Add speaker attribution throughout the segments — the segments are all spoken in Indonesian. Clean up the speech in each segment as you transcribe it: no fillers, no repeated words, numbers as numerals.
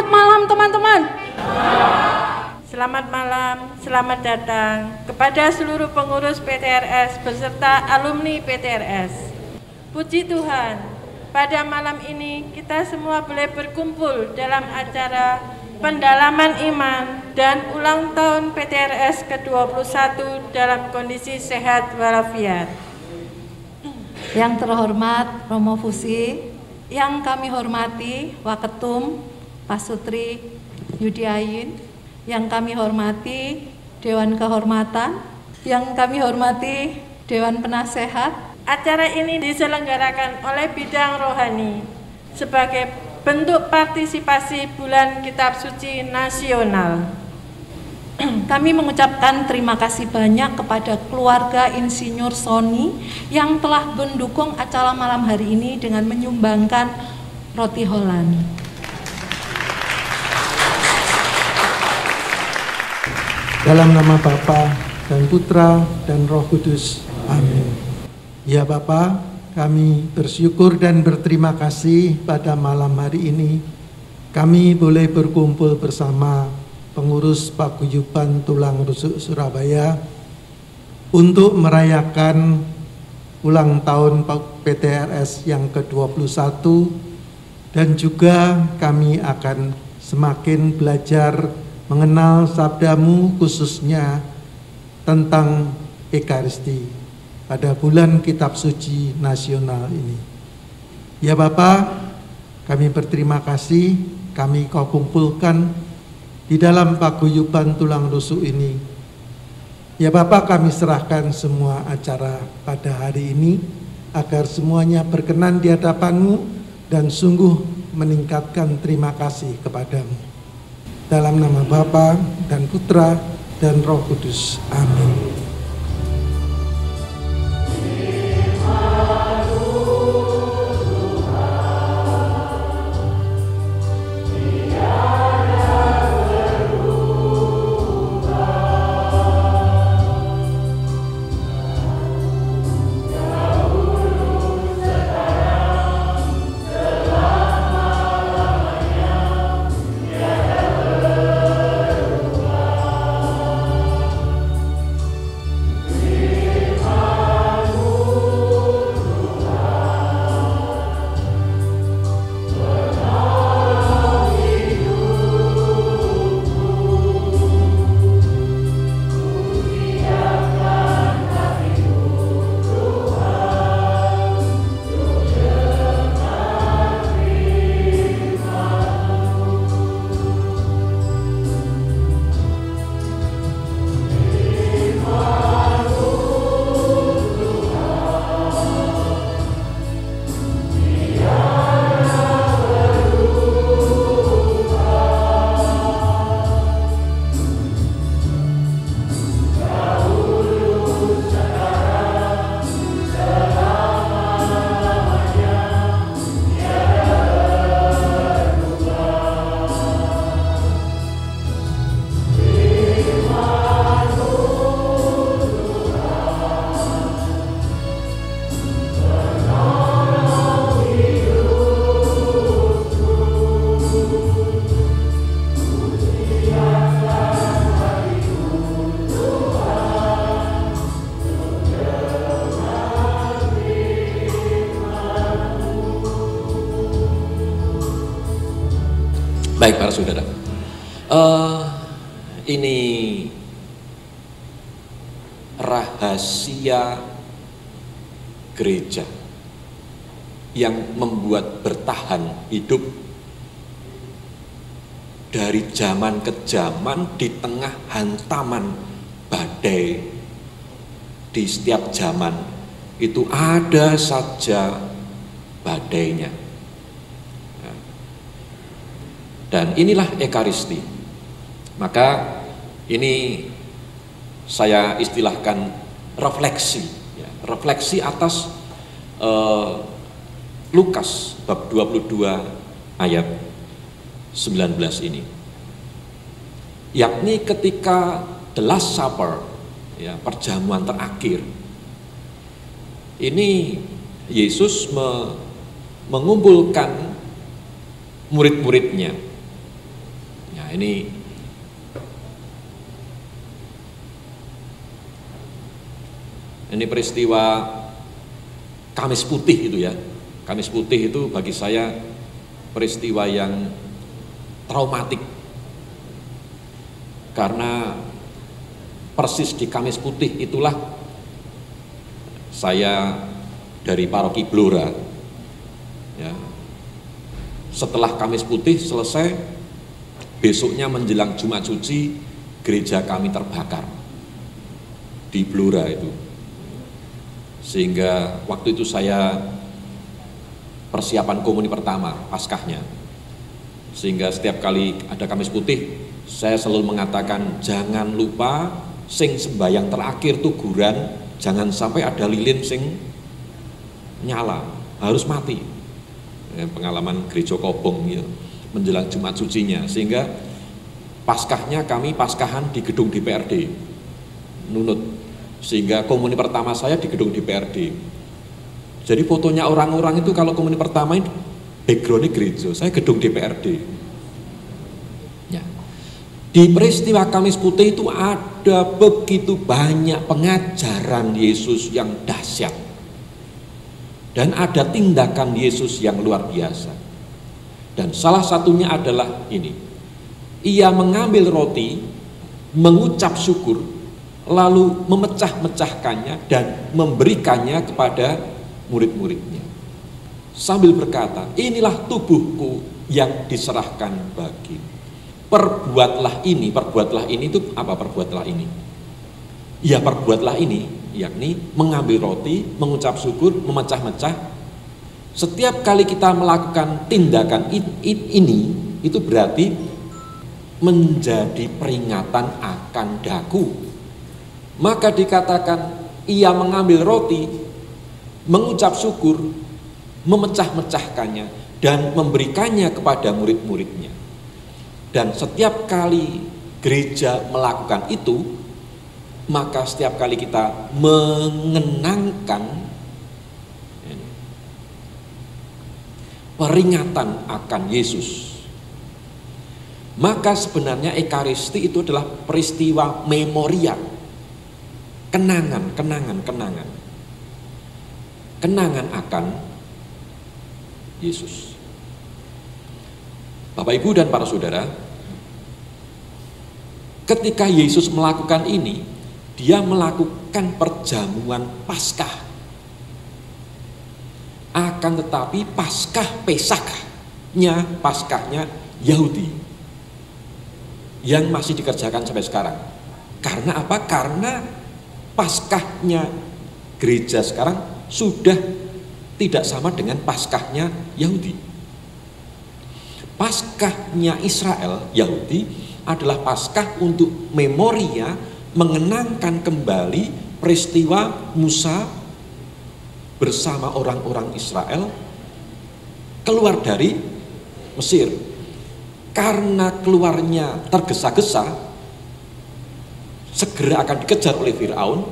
Speaker 1: Selamat malam teman-teman.
Speaker 2: Selamat malam, selamat datang kepada seluruh pengurus PTRS beserta alumni PTRS. Puji Tuhan, pada malam ini kita semua boleh berkumpul dalam acara pendalaman iman dan ulang tahun PTRS ke-21 dalam kondisi sehat walafiat.
Speaker 1: Yang terhormat Romo Fusi, yang kami hormati Waketum Pak Sutri Yudi Ayin, yang kami hormati Dewan Kehormatan, yang kami hormati Dewan Penasehat.
Speaker 2: Acara ini diselenggarakan oleh bidang rohani sebagai bentuk partisipasi Bulan Kitab Suci Nasional.
Speaker 1: Kami mengucapkan terima kasih banyak kepada keluarga Insinyur Sony yang telah mendukung acara malam hari ini dengan menyumbangkan roti Holland.
Speaker 3: Dalam nama Bapa dan Putra dan Roh Kudus. Amin. Ya Bapa, kami bersyukur dan berterima kasih pada malam hari ini kami boleh berkumpul bersama pengurus Paguyuban Tulang Rusuk Surabaya untuk merayakan ulang tahun PTRS yang ke-21, dan juga kami akan semakin belajar mengenal sabdamu khususnya tentang Ekaristi pada bulan Kitab Suci Nasional ini. Ya Bapa, kami berterima kasih kami kau kumpulkan di dalam Paguyuban Tulang Rusuk ini. Ya Bapa, kami serahkan semua acara pada hari ini agar semuanya berkenan di hadapan-Mu dan sungguh meningkatkan terima kasih kepadamu. Dalam nama Bapa dan Putra dan Roh Kudus. Amin.
Speaker 4: Baik para saudara, ini rahasia gereja yang membuat bertahan hidup dari zaman ke zaman di tengah hantaman badai. Di setiap zaman itu ada saja badainya. Dan inilah Ekaristi. Maka ini saya istilahkan refleksi, ya, refleksi atas Lukas bab 22 ayat 19 ini. Yakni ketika the Last Supper, ya, perjamuan terakhir. Ini Yesus mengumpulkan murid-muridnya Ya, ini peristiwa Kamis Putih itu ya. Kamis Putih itu bagi saya peristiwa yang traumatik. Karena persis di Kamis Putih itulah saya dari paroki Blora. Ya. Setelah Kamis Putih selesai, besoknya menjelang Jumat Suci, gereja kami terbakar di Blora itu. Sehingga waktu itu saya persiapan komuni pertama, Paskahnya. Sehingga setiap kali ada Kamis Putih, saya selalu mengatakan jangan lupa sing sembahyang terakhir tuguran, jangan sampai ada lilin sing nyala, harus mati. Pengalaman gereja Kobong ya, menjelang Jumat Sucinya. Sehingga Paskahnya kami paskahan di gedung DPRD Nunut. Sehingga komuni pertama saya di gedung DPRD. Jadi fotonya orang-orang itu kalau komuni pertama ini backgroundnya gereja, saya gedung DPRD. Ya. Di peristiwa Kamis Putih itu ada begitu banyak pengajaran Yesus yang dahsyat. Dan ada tindakan Yesus yang luar biasa. Dan salah satunya adalah ini. Ia mengambil roti, mengucap syukur, lalu memecah-mecahkannya dan memberikannya kepada murid-muridnya. Sambil berkata, inilah tubuhku yang diserahkan bagi. Perbuatlah ini itu apa perbuatlah ini? Ya perbuatlah ini, yakni mengambil roti, mengucap syukur, memecah-mecah. Setiap kali kita melakukan tindakan ini, itu berarti menjadi peringatan akan daku. Maka dikatakan ia mengambil roti, mengucap syukur, memecah-mecahkannya dan memberikannya kepada murid-muridnya. Dan setiap kali gereja melakukan itu, maka setiap kali kita mengenangkan peringatan akan Yesus. Maka sebenarnya Ekaristi itu adalah peristiwa memorial. Kenangan akan Yesus. Bapak Ibu dan para saudara, ketika Yesus melakukan ini, dia melakukan perjamuan Paskah. Akan tetapi Paskahnya Yahudi yang masih dikerjakan sampai sekarang. Karena apa? Karena Paskahnya gereja sekarang sudah tidak sama dengan Paskahnya Yahudi. Paskahnya Israel, Yahudi, adalah Paskah untuk memoria, mengenangkan kembali peristiwa Musa bersama orang-orang Israel keluar dari Mesir. Karena keluarnya tergesa-gesa, segera akan dikejar oleh Firaun,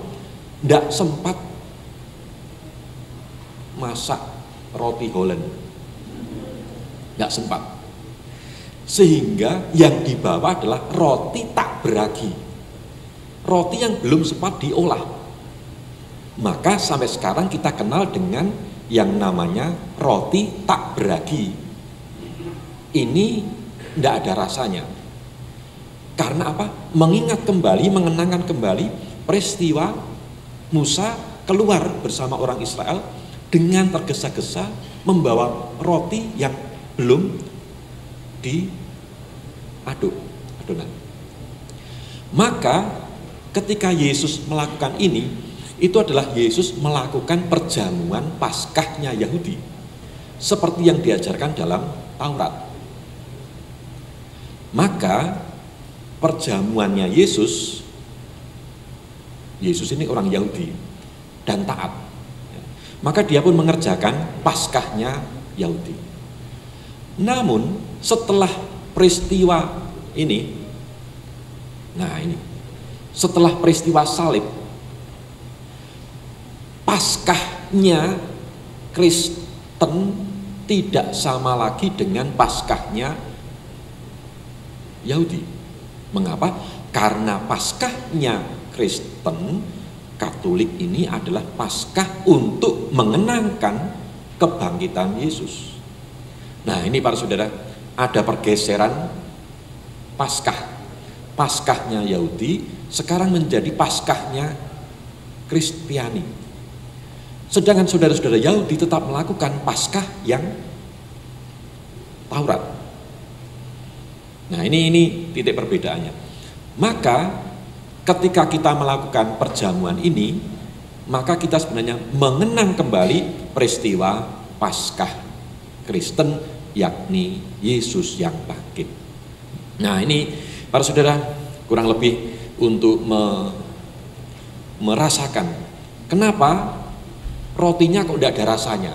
Speaker 4: tidak sempat masak roti Holland, tidak sempat. Sehingga yang dibawa adalah roti tak beragi, roti yang belum sempat diolah. Maka sampai sekarang kita kenal dengan yang namanya roti tak beragi. Ini tidak ada rasanya. Karena apa? Mengingat kembali, mengenangkan kembali peristiwa Musa keluar bersama orang Israel dengan tergesa-gesa membawa roti yang belum adonan. Maka ketika Yesus melakukan ini, itu adalah Yesus melakukan perjamuan Paskahnya Yahudi seperti yang diajarkan dalam Taurat. Maka perjamuannya Yesus ini orang Yahudi dan taat. Maka dia pun mengerjakan Paskahnya Yahudi. Namun setelah peristiwa ini, setelah peristiwa salib, Paskahnya Kristen tidak sama lagi dengan Paskahnya Yahudi. Mengapa? Karena Paskahnya Kristen Katolik ini adalah Paskah untuk mengenangkan kebangkitan Yesus. Nah, ini para saudara, ada pergeseran Paskah. Paskahnya Yahudi sekarang menjadi Paskahnya Kristiani. Sedangkan saudara-saudara Yahudi tetap melakukan Paskah yang Taurat. Nah, ini titik perbedaannya. Maka ketika kita melakukan perjamuan ini, maka kita sebenarnya mengenang kembali peristiwa Paskah Kristen, yakni Yesus yang bangkit. Nah, ini para saudara kurang lebih untuk merasakan kenapa rotinya kok tidak ada rasanya.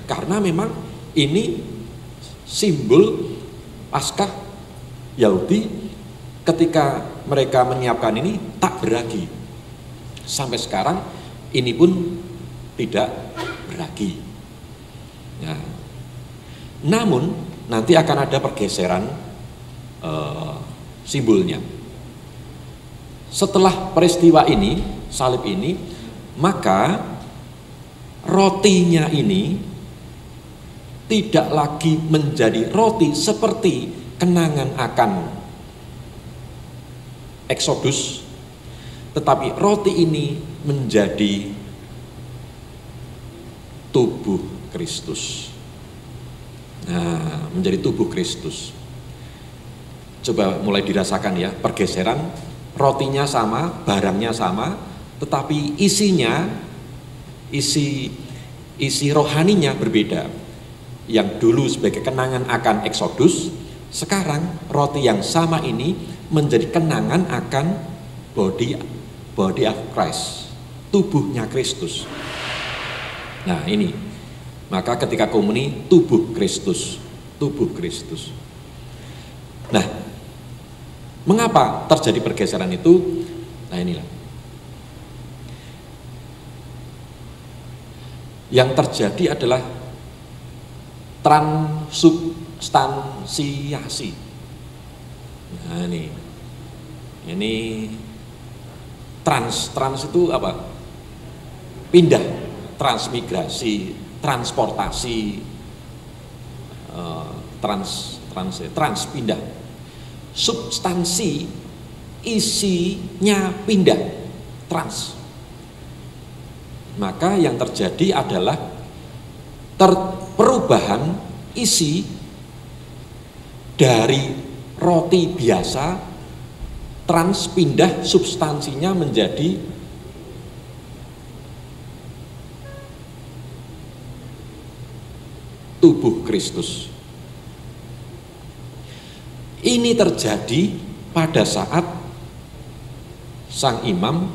Speaker 4: Karena memang ini simbol Paskah Yahudi. Ketika mereka menyiapkan ini tak beragi. Sampai sekarang ini pun tidak beragi. Nah, namun nanti akan ada pergeseran simbolnya. Setelah peristiwa ini, salib ini, maka rotinya ini tidak lagi menjadi roti seperti kenangan akan Eksodus, tetapi roti ini menjadi tubuh Kristus. Nah, menjadi tubuh Kristus. Coba mulai dirasakan ya, pergeseran, rotinya sama, barangnya sama, tetapi isinya, isi rohaninya berbeda. Yang dulu sebagai kenangan akan Eksodus, sekarang roti yang sama ini menjadi kenangan akan body of Christ, tubuhnya Kristus. Nah, ini maka ketika komuni tubuh Kristus. Nah, mengapa terjadi pergeseran itu? Nah, inilah yang terjadi adalah transubstansiasi. Nah, ini trans itu apa? Pindah, transmigrasi, transportasi, trans pindah. Substansi isinya pindah, trans. Maka yang terjadi adalah perubahan isi dari roti biasa, trans pindah substansinya menjadi tubuh Kristus. Ini terjadi pada saat sang imam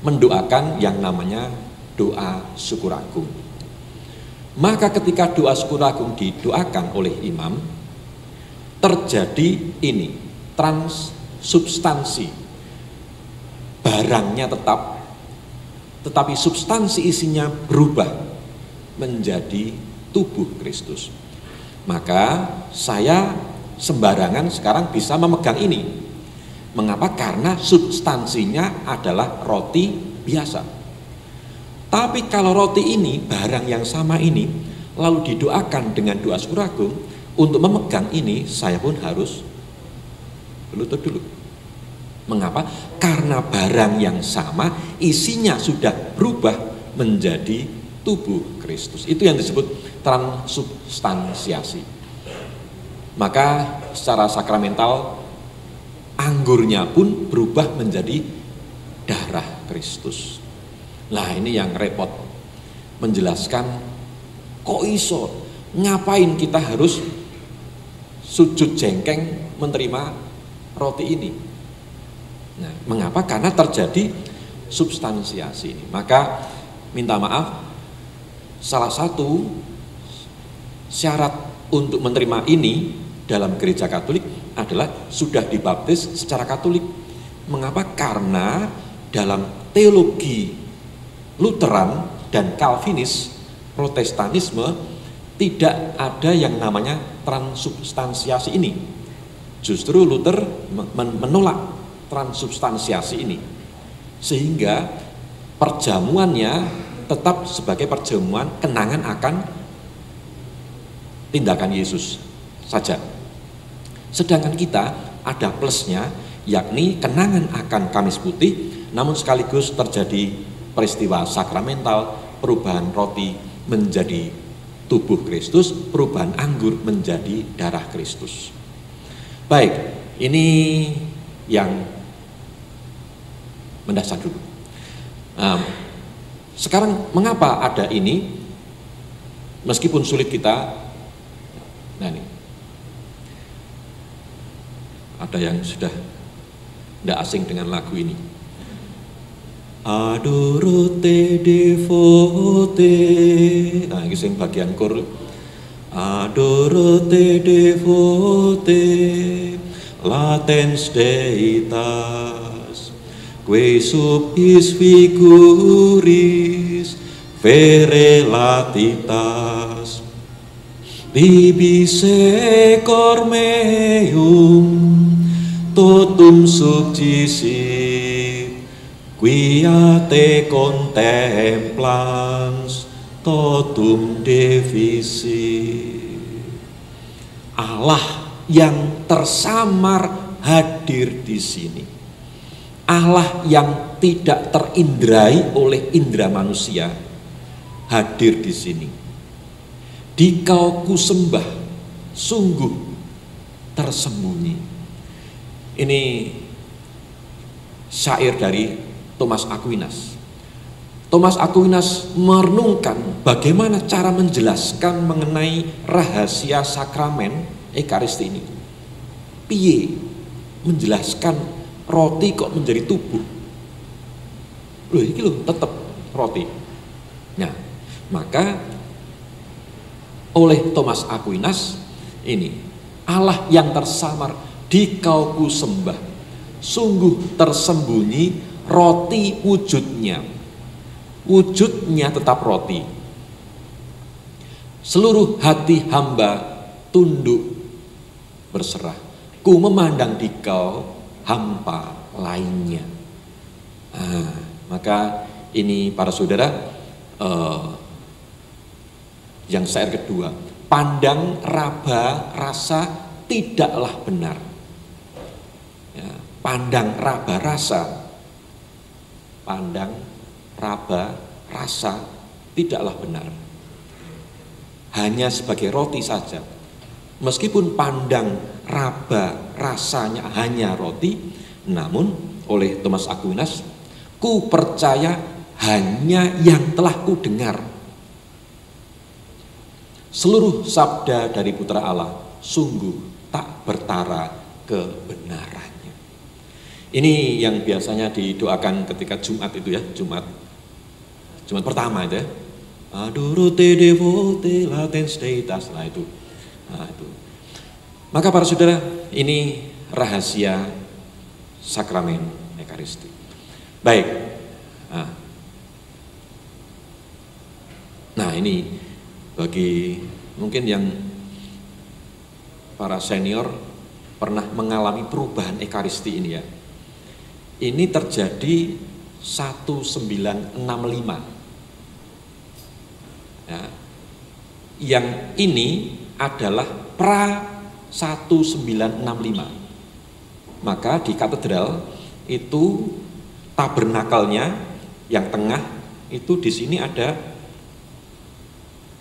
Speaker 4: mendoakan yang namanya doa syukur agung. Maka ketika doa syukur agung didoakan oleh imam, terjadi ini transsubstansi. Barangnya tetap, tetapi substansi isinya berubah menjadi tubuh Kristus. Maka saya sembarangan sekarang bisa memegang ini. Mengapa? Karena substansinya adalah roti biasa. Tapi kalau roti ini, barang yang sama ini, lalu didoakan dengan doa syukur agung, untuk memegang ini saya pun harus berlutut dulu. Mengapa? Karena barang yang sama isinya sudah berubah menjadi tubuh Kristus. Itu yang disebut transubstansiasi. Maka secara sakramental anggurnya pun berubah menjadi darah Kristus. Nah, ini yang repot menjelaskan kok iso, ngapain kita harus sujud jengkeng menerima roti ini. Nah, mengapa? Karena terjadi substansiasi ini. Maka minta maaf, salah satu syarat untuk menerima ini dalam gereja Katolik adalah sudah dibaptis secara Katolik. Mengapa? Karena dalam teologi Lutheran dan Calvinis, Protestanisme, tidak ada yang namanya transubstansiasi ini. Justru Luther menolak transubstansiasi ini, sehingga perjamuannya tetap sebagai perjamuan kenangan akan tindakan Yesus saja. Sedangkan kita ada plusnya, yakni kenangan akan Kamis Putih, namun sekaligus terjadi peristiwa sakramental, perubahan roti menjadi tubuh Kristus, perubahan anggur menjadi darah Kristus. Baik, ini yang mendasar dulu. Sekarang mengapa ada ini? Meskipun sulit kita, nah ini, ada yang sudah tidak asing dengan lagu ini. Adorote devote, nah ini yang bagian kor. Adorote devote, latens deitas, que sub is figuris vere latitas, bibise cor meum totum subjisit, quia te contemplans totum defisit. Allah yang tersamar hadir di sini. Allah yang tidak terindrai oleh indera manusia hadir di sini. Dikau kusembah, sungguh tersembunyi. Ini syair dari Thomas Aquinas. Thomas Aquinas merenungkan bagaimana cara menjelaskan mengenai rahasia sakramen Ekaristi ini. Piye menjelaskan roti kok menjadi tubuh? Loh, ini loh tetap roti. Nah, maka oleh Thomas Aquinas ini Allah yang tersamar dikau kusembah, sungguh tersembunyi roti wujudnya. Wujudnya tetap roti. Seluruh hati hamba tunduk berserah, ku memandang dikau hampa lainnya. Maka ini para saudara, yang syair kedua, pandang raba rasa tidaklah benar. Ya, pandang raba rasa, pandang raba rasa tidaklah benar. Hanya sebagai roti saja. Meskipun pandang raba rasanya hanya roti, namun oleh Thomas Aquinas, ku percaya hanya yang telah ku dengar. Seluruh sabda dari Putra Allah sungguh tak bertara kebenarannya. Ini yang biasanya didoakan ketika Jumat itu ya, Jumat pertama itu ya. Adorote devote latens deitas, nah itu. Maka para saudara, ini rahasia sakramen Ekaristi. Baik. Nah, ini bagi mungkin yang para senior pernah mengalami perubahan Ekaristi ini ya. Ini terjadi 1965. Ya. Yang ini adalah pra 1965. Maka di katedral itu tabernakelnya yang tengah itu di sini ada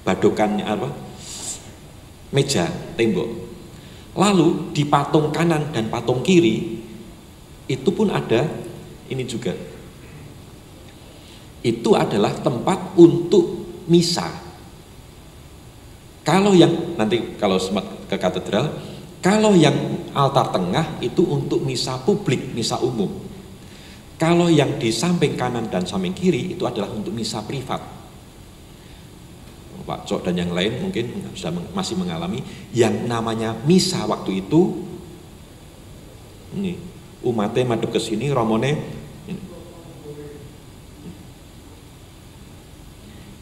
Speaker 4: badokannya apa? Meja, tembok. Lalu di patung kanan dan patung kiri itu pun ada ini juga. Itu adalah tempat untuk misa. Kalau yang nanti kalau ke katedral, kalau yang altar tengah itu untuk misa publik, misa umum. Kalau yang di samping kanan dan samping kiri itu adalah untuk misa privat. Pak Cok dan yang lain mungkin masih mengalami yang namanya misa waktu itu. Ini umatnya madep ke sini, romone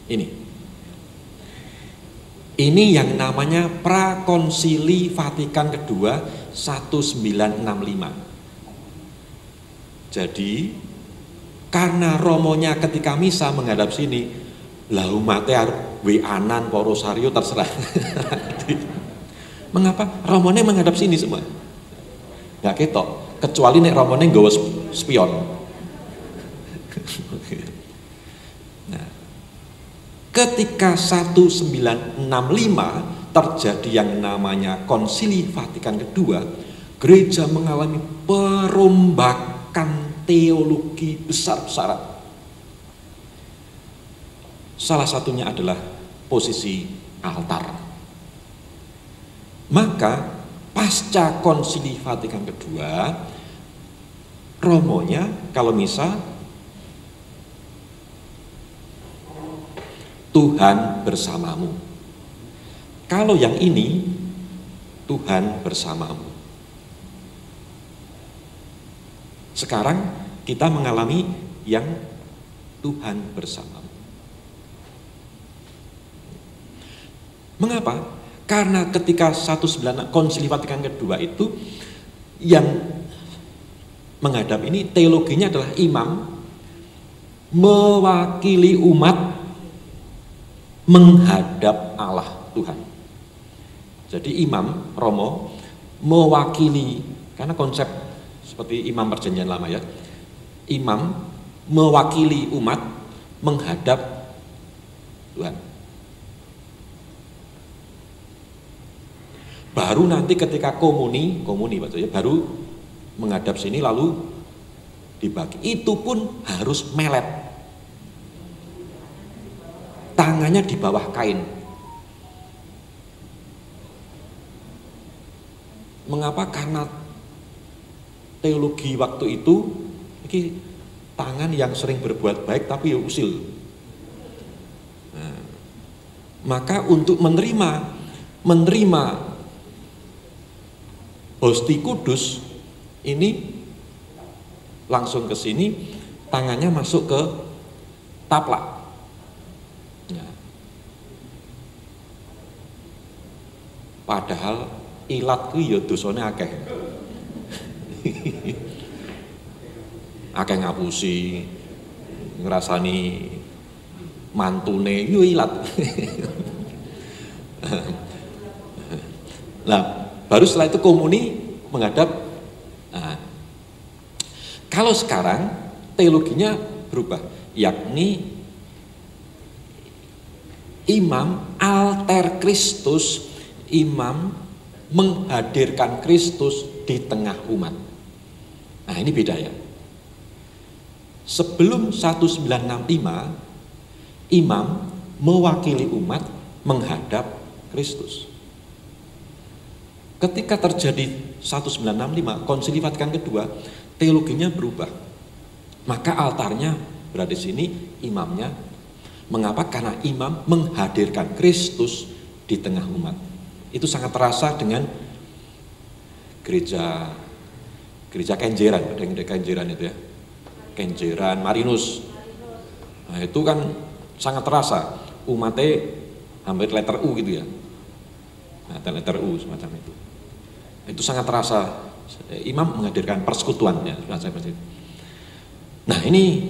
Speaker 4: ini. Ini yang namanya Prakonsili Vatikan kedua 1965. Jadi karena romonya ketika misa menghadap sini, lah umatnya weanan porosario terserah. Mengapa romonya menghadap sini semua? Nggak ketok, kecuali nek romonya nggawa spion. Nah, ketika 1965 terjadi yang namanya Konsili Vatikan kedua, gereja mengalami perombakan teologi besar-besaran. Salah satunya adalah posisi altar. Maka pasca Konsili Vatikan kedua, romonya kalau misa Tuhan bersamamu. Kalau yang ini Tuhan bersamamu. Sekarang kita mengalami yang Tuhan bersamamu. Mengapa? Karena ketika 19 Konsili Vatikan kedua itu yang menghadap ini teologinya adalah imam mewakili umat menghadap Allah Tuhan. Jadi imam romo mewakili, karena konsep seperti imam perjanjian lama ya, imam mewakili umat menghadap Tuhan. Baru nanti ketika komuni maksudnya baru menghadap sini lalu dibagi. Itu pun harus melet. Tangannya di bawah kain. Mengapa? Karena teologi waktu itu ini tangan yang sering berbuat baik tapi ya usil. Nah, maka untuk menerima Hosti Kudus ini langsung ke sini, tangannya masuk ke taplak. Ya. Padahal ilat ku ya dosane akeh. Akeh ngapusi, ngrasani mantune yo ilat. Nah, baru setelah itu komuni menghadap. Nah, kalau sekarang teologinya berubah, yakni imam alter Kristus, imam menghadirkan Kristus di tengah umat. Nah, ini beda ya. Sebelum 1965, imam mewakili umat menghadap Kristus. Ketika terjadi 1965, Konsili Vatikan kedua, teologinya berubah. Maka altarnya berada di sini, imamnya. Mengapa? Karena imam menghadirkan Kristus di tengah umat. Itu sangat terasa dengan gereja Kenjeran, ada yang Kenjeran itu ya. Kenjeran, Marinus. Nah, itu kan sangat terasa. Umatnya hampir letter U gitu ya. Nah, letter U semacam itu. Itu sangat terasa. Imam menghadirkan persekutuannya. Nah, ini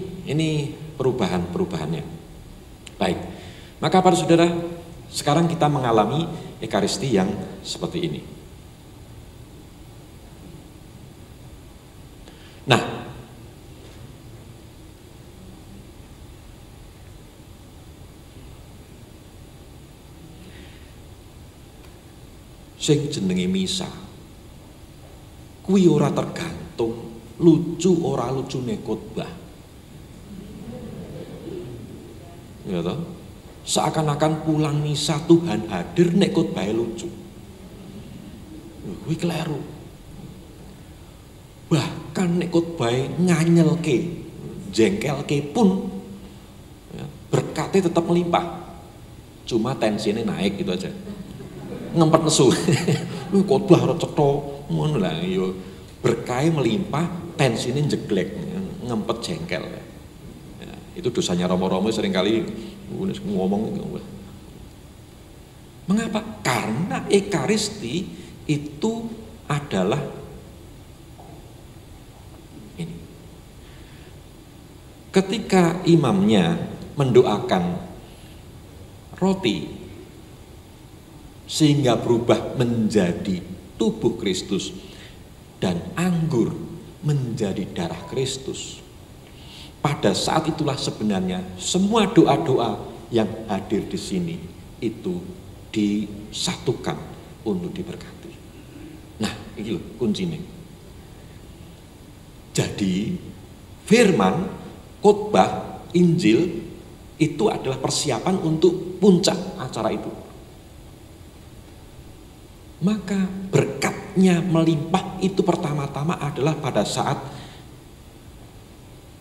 Speaker 4: perubahannya. Baik. Maka para saudara, sekarang kita mengalami Ekaristi yang seperti ini. Nah, sing jenenge misa kuwi ora tergantung lucu ora lucune khotbah. Ya toh? Seakan-akan pulang misa Tuhan hadir nek khotbahe lucu. Kuwi keliru. Bahkan nek khotbahe nganyelke, jengkelke pun ya, berkatnya tetap melimpah. Cuma tensinya naik gitu aja. Ngempet nesu. Khotbah ora cetha ngono lah ya. Berkah melimpah, tensinya jeglek, ngempet jengkel. Ya, itu dosanya romo-romo seringkali ngomong. Mengapa? Karena Ekaristi itu adalah ini. Ketika imamnya mendoakan roti sehingga berubah menjadi tubuh Kristus dan anggur menjadi darah Kristus, pada saat itulah sebenarnya semua doa-doa yang hadir di sini itu disatukan untuk diberkati. Nah, ini loh kuncinya. Jadi firman, khotbah, Injil itu adalah persiapan untuk puncak acara itu. Maka berkatnya melimpah itu pertama-tama adalah pada saat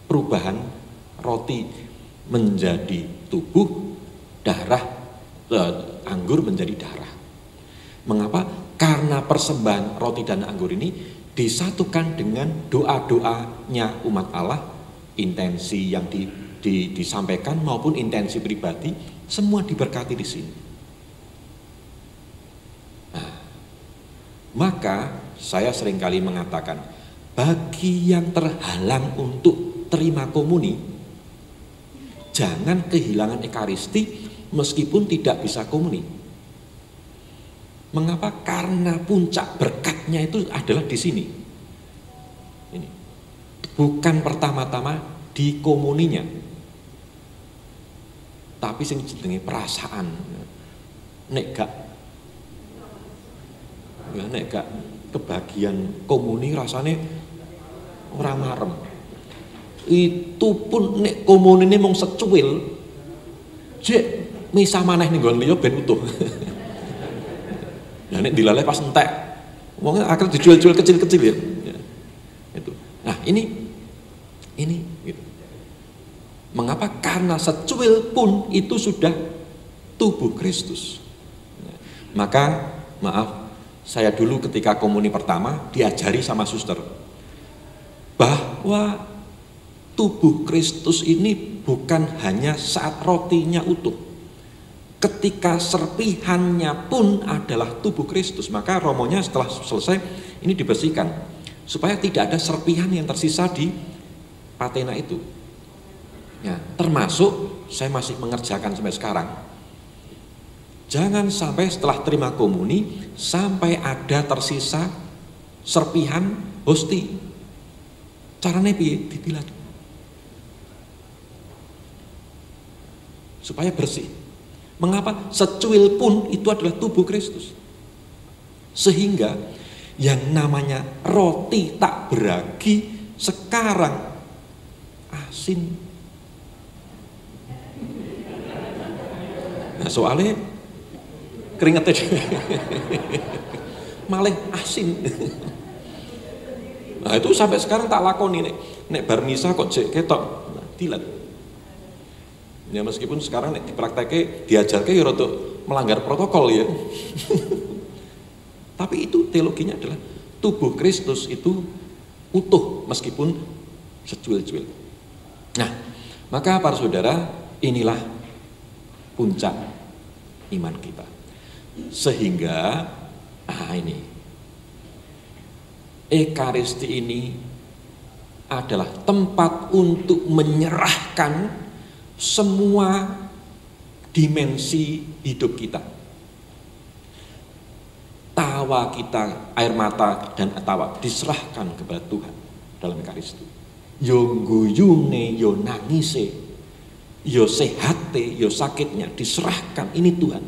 Speaker 4: perubahan roti menjadi tubuh, darah, anggur menjadi darah. Mengapa? Karena persembahan roti dan anggur ini disatukan dengan doa-doanya umat Allah, intensi yang disampaikan maupun intensi pribadi, semua diberkati di sini. Nah, maka saya seringkali mengatakan, bagi yang terhalang untuk terima komuni, jangan kehilangan Ekaristi meskipun tidak bisa komuni. Mengapa? Karena puncak berkatnya itu adalah di sini. Ini bukan pertama-tama di komuninya, tapi sing jenenge perasaan. Nek gak kebagian komuni rasane ora marem. Itu pun nek komunine mung secuil, jek misah maneh ning nggon liya ben utuh. Nah, nek dilaleh pas entek, wong akhirnya dijual-jual kecil-kecil ya. Itu. Nah, ini gitu. Mengapa? Karena secuil pun itu sudah tubuh Kristus. Maka maaf, saya dulu ketika komuni pertama diajari sama suster bahwa tubuh Kristus ini bukan hanya saat rotinya utuh, ketika serpihannya pun adalah tubuh Kristus. Maka romonya setelah selesai ini dibersihkan supaya tidak ada serpihan yang tersisa di patena itu. Ya, termasuk saya masih mengerjakan sampai sekarang. Jangan sampai setelah terima komuni sampai ada tersisa serpihan hosti. Caranya piye? Ditilat supaya bersih. Mengapa? Secuil pun itu adalah tubuh Kristus. Sehingga yang namanya roti tak beragi sekarang asin. Nah, soalnya keringetnya malah asin. Nah, itu sampai sekarang tak lakoni nek bar misa kok jek ketok dilat. Ya meskipun sekarang nek dipraktekke diajarke ya rada melanggar protokol ya. Tapi itu teologinya adalah tubuh Kristus itu utuh meskipun secuil-cuil. Nah, maka para saudara, inilah puncak iman kita. Sehingga ini Ekaristi ini adalah tempat untuk menyerahkan semua dimensi hidup kita. Tawa kita, air mata dan tawa diserahkan kepada Tuhan dalam Ekaristi. Yo guyune, yo nangise, yo sehate, yo sakitnya diserahkan. Ini Tuhan,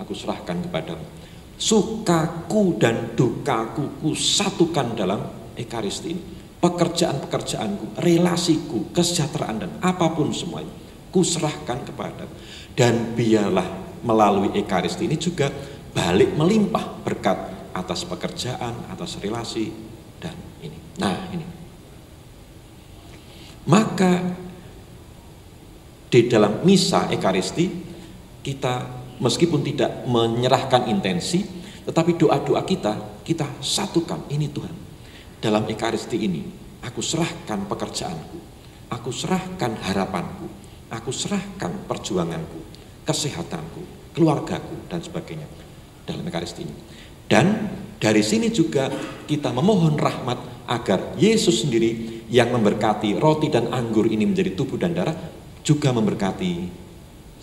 Speaker 4: aku serahkan kepadamu. Sukaku dan dukaku kusatukan dalam Ekaristi ini. Pekerjaan-pekerjaanku, relasiku, kesejahteraan dan apapun semuanya kuserahkan kepadamu. Dan biarlah melalui Ekaristi ini juga balik melimpah berkat atas pekerjaan, atas relasi dan ini. Nah, ini. Maka di dalam misa Ekaristi kita meskipun tidak menyerahkan intensi, tetapi doa-doa kita satukan. Ini Tuhan, dalam Ekaristi ini aku serahkan pekerjaanku, aku serahkan harapanku, aku serahkan perjuanganku, kesehatanku, keluargaku, dan sebagainya dalam Ekaristi ini. Dan dari sini juga kita memohon rahmat agar Yesus sendiri yang memberkati roti dan anggur ini menjadi tubuh dan darah, juga memberkati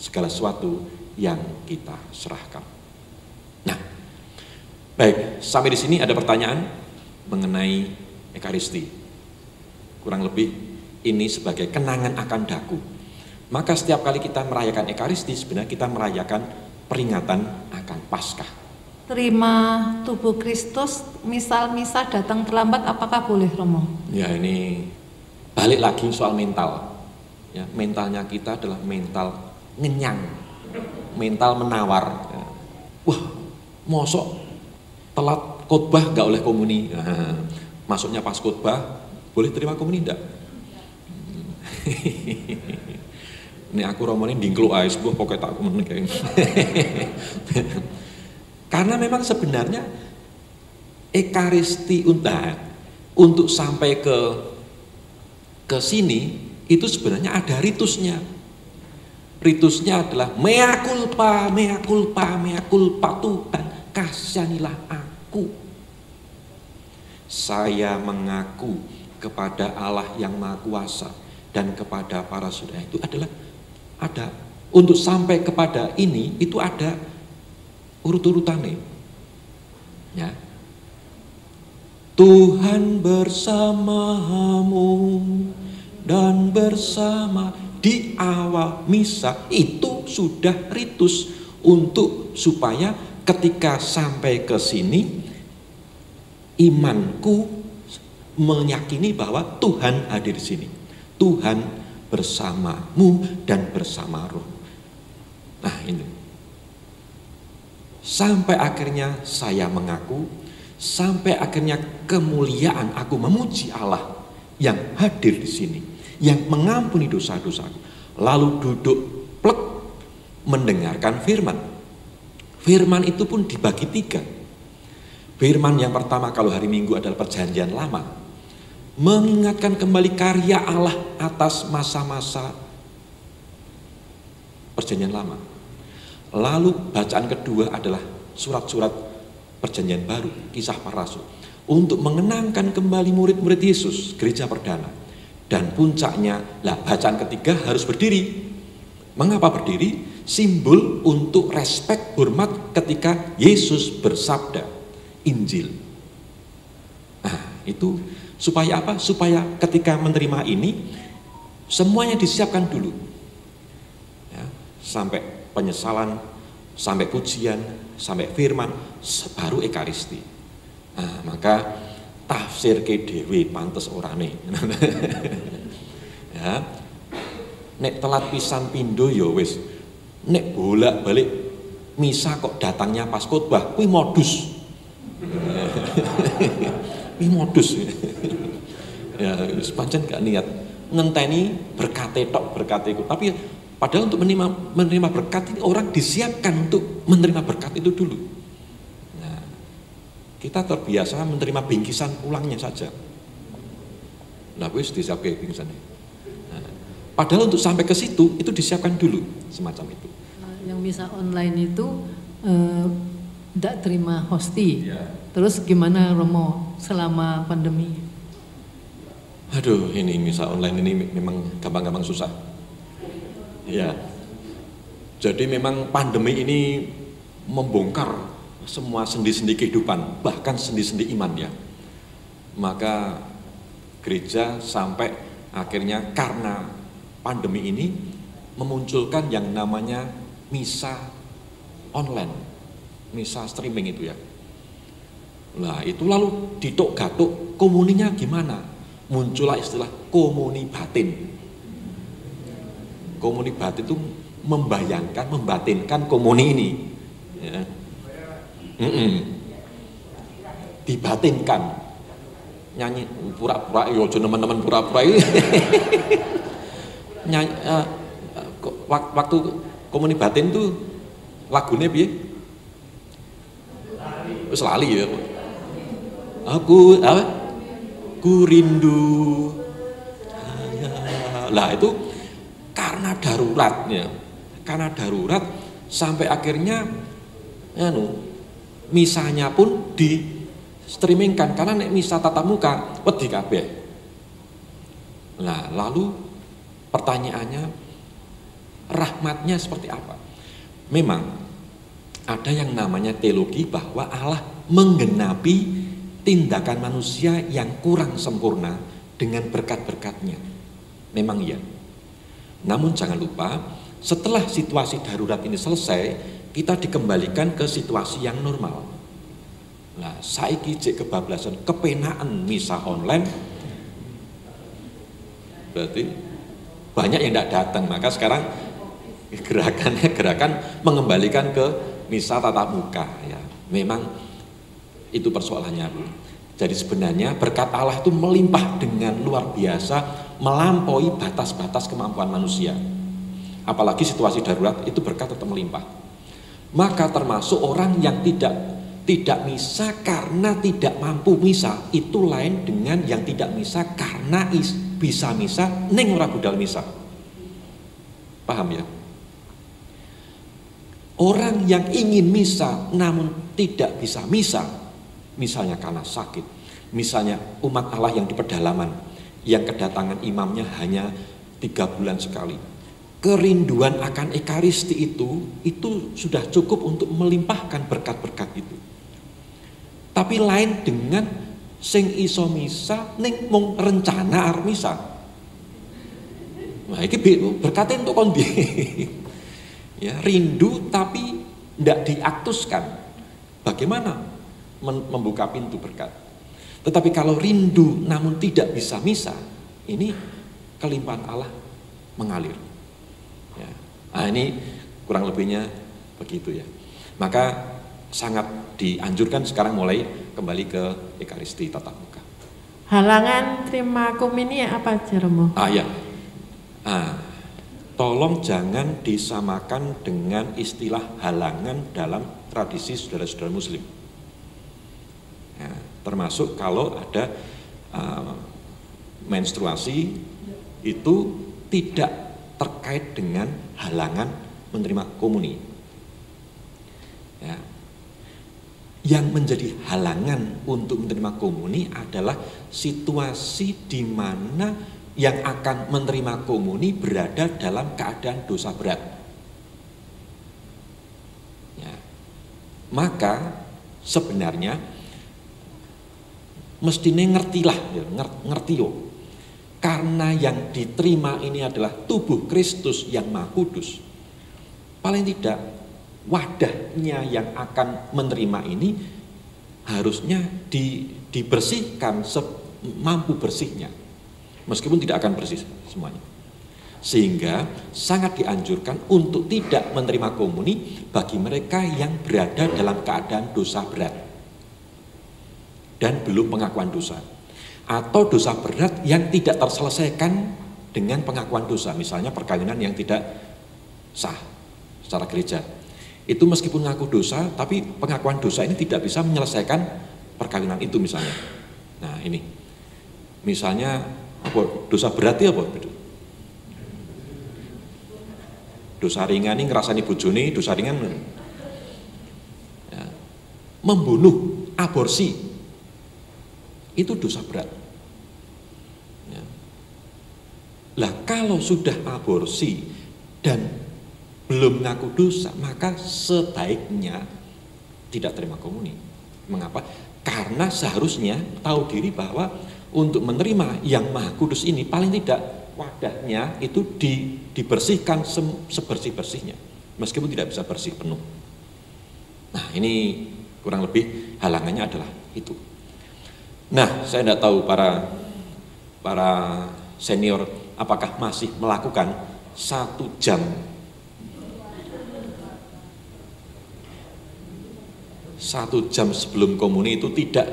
Speaker 4: segala sesuatu yang kita serahkan. Nah, baik, sampai di sini ada pertanyaan mengenai Ekaristi. Kurang lebih ini sebagai kenangan akan daku. Maka setiap kali kita merayakan Ekaristi, sebenarnya kita merayakan peringatan akan Paskah.
Speaker 1: Terima tubuh Kristus, misal-misal datang terlambat, apakah boleh, Romo?
Speaker 4: Ya, ini balik lagi soal mental. Ya, mentalnya kita adalah mental ngenyang, mental menawar. Ya. Wah, mosok telat khotbah nggak oleh komuni. Nah, masuknya pas khotbah, boleh terima komuni enggak? Ini aku Romo ini dingklo ais, buah pokoknya tak komuni kayak ini. Karena memang sebenarnya Ekaristi untuk sampai ke sini itu sebenarnya ada ritusnya. Ritusnya adalah mea culpa, mea culpa, mea culpa, Tuhan kasihanilah aku. Saya mengaku kepada Allah yang Maha Kuasa dan kepada para saudara. Itu adalah ada untuk sampai kepada ini itu ada urut-urutannya. Ya. Tuhan bersamamu dan bersama di awal misa itu sudah ritus untuk supaya ketika sampai ke sini imanku meyakini bahwa Tuhan hadir di sini. Tuhan bersamamu dan bersama roh. Nah, ini. Sampai akhirnya saya mengaku, sampai akhirnya kemuliaan aku memuji Allah yang hadir di sini, yang mengampuni dosa-dosaku. Lalu duduk plek mendengarkan firman. Firman itu pun dibagi 3. Firman yang pertama kalau hari Minggu adalah Perjanjian Lama, mengingatkan kembali karya Allah atas masa-masa Perjanjian Lama. Lalu bacaan kedua adalah surat-surat Perjanjian Baru, Kisah Para Rasul, untuk mengenangkan kembali murid-murid Yesus, gereja perdana. Dan puncaknya, bacaan ketiga harus berdiri. Mengapa berdiri? Simbol untuk respek, hormat ketika Yesus bersabda Injil. Nah, itu supaya apa? Supaya ketika menerima ini semuanya disiapkan dulu. Ya, sampai penyesalan, sampai pujian, sampai firman, baru Ekaristi. Nah, maka tafsir ke dewe pantes orane. Ya. Nek telat pisan pindo ya wis. Nek bolak-balik misa kok datangnya pas khotbah, kuwi modus. Kuwi modus. Ya, pancen gak niat ngenteni berkate tok berkateku, tapi padahal untuk menerima berkat ini orang disiapkan untuk menerima berkat itu dulu. Nah, kita terbiasa menerima bingkisan pulangnya saja. Nah, wis disiapkan bingkisannya. Nah, padahal untuk sampai ke situ itu disiapkan dulu semacam itu.
Speaker 5: Yang misa online itu tidak terima hosti.
Speaker 4: Ya.
Speaker 5: Terus gimana Romo selama pandemi?
Speaker 4: Aduh, ini misa online ini memang gampang-gampang susah. Ya, jadi memang pandemi ini membongkar semua sendi-sendi kehidupan, bahkan sendi-sendi iman ya. Maka gereja sampai akhirnya karena pandemi ini memunculkan yang namanya misa online, misa streaming itu ya. Nah itu lalu ditok-gatuk komuninya gimana? Muncullah istilah komuni batin. Komuni batin itu membayangkan, membatinkan komuni ini, ya. Dibatinkan, nyanyi pura-pura, yo teman-teman pura-pura ini. Nyanyi, waktu komuni batin itu lagunya piye? Wis lali ya. Aku apa? Ku rindu. Lah itu karena darurat ya, karena darurat Sampai akhirnya misanya pun di streamingkan karena nek misa tatap muka wedi kabeh. Nah, lalu pertanyaannya, rahmatnya seperti apa? Memang ada yang namanya teologi bahwa Allah menggenapi tindakan manusia yang kurang sempurna dengan berkat-berkatnya. Memang iya. Namun jangan lupa, setelah situasi darurat ini selesai, kita dikembalikan ke situasi yang normal. Nah, saiki jek kebablasan kepenaan misa online, berarti banyak yang tidak datang. Maka sekarang gerakan mengembalikan ke misa tatap muka. Ya, memang itu persoalannya, Bu. Jadi sebenarnya berkat Allah itu melimpah dengan luar biasa, melampaui batas-batas kemampuan manusia. Apalagi situasi darurat itu berkat tetap melimpah. Maka termasuk orang yang tidak misa karena tidak mampu misa, itu lain dengan yang tidak misa karena bisa misa ning ora budal misa. Paham ya? Orang yang ingin misa namun tidak bisa misa, misalnya karena sakit, misalnya umat Allah yang di pedalaman, yang kedatangan imamnya hanya 3 bulan sekali, kerinduan akan Ekaristi itu sudah cukup untuk melimpahkan berkat-berkat itu. Tapi lain dengan sing iso misa ning mung rencana arep misa. Nah, iki berkatnya untuk kondi. Ya, rindu tapi tidak diaktuskan. Bagaimana membuka pintu berkat? Tetapi kalau rindu namun tidak bisa misa, ini kelimpahan Allah mengalir. Ya. Nah, ini kurang lebihnya begitu ya. Maka sangat dianjurkan sekarang mulai kembali ke Ekaristi tatap muka.
Speaker 2: Halangan terima komuni apa aja, Romo?
Speaker 4: Ya. Tolong jangan disamakan dengan istilah halangan dalam tradisi saudara-saudara Muslim. Ya, termasuk kalau ada menstruasi itu tidak terkait dengan halangan menerima komuni. Ya. Yang menjadi halangan untuk menerima komuni adalah situasi di mana yang akan menerima komuni berada dalam keadaan dosa berat. Ya. Maka sebenarnya mestinya ngertilah, ya, ngerti yo. Karena yang diterima ini adalah tubuh Kristus yang Maha Kudus. Paling tidak wadahnya yang akan menerima ini harusnya dibersihkan semampu bersihnya. Meskipun tidak akan bersih semuanya. Sehingga sangat dianjurkan untuk tidak menerima komuni bagi mereka yang berada dalam keadaan dosa berat dan belum pengakuan dosa, atau dosa berat yang tidak terselesaikan dengan pengakuan dosa, misalnya perkawinan yang tidak sah secara gereja. Itu meskipun ngaku dosa, tapi pengakuan dosa ini tidak bisa menyelesaikan perkawinan itu misalnya. Nah ini, misalnya apa dosa berarti apa? Dosa ringan ini ngerasani bojone, dosa ringan ya, membunuh, aborsi itu dosa berat. Ya. Lah kalau sudah aborsi dan belum ngaku dosa, maka sebaiknya tidak terima komuni. Mengapa? Karena seharusnya tahu diri bahwa untuk menerima yang Maha Kudus ini paling tidak wadahnya itu dibersihkan sebersih-bersihnya, meskipun tidak bisa bersih penuh. Nah ini kurang lebih halangannya adalah itu. Nah saya tidak tahu para senior apakah masih melakukan 1 jam sebelum komuni itu tidak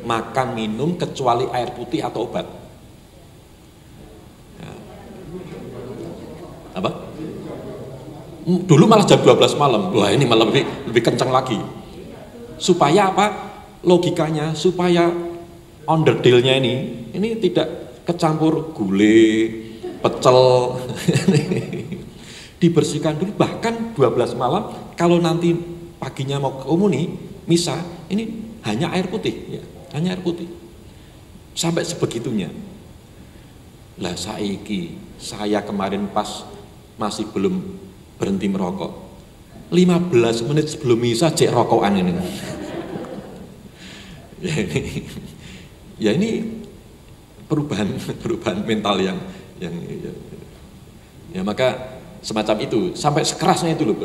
Speaker 4: makan minum kecuali air putih atau obat. Ya. Apa? Dulu malah jam 12 malam. Wah ini malah lebih kencang lagi. Supaya apa? Logikanya supaya onderdilnya ini tidak kecampur gulai, pecel. dibersihkan dulu, bahkan 12 malam kalau nanti paginya mau komuni, misa, ini hanya air putih, ya, hanya air putih. Sampai sebegitunya. Lah saiki saya kemarin pas masih belum berhenti merokok. 15 menit sebelum misa cek rokokan ini. Ya ini perubahan mental yang ya maka semacam itu, sampai sekerasnya itu loh.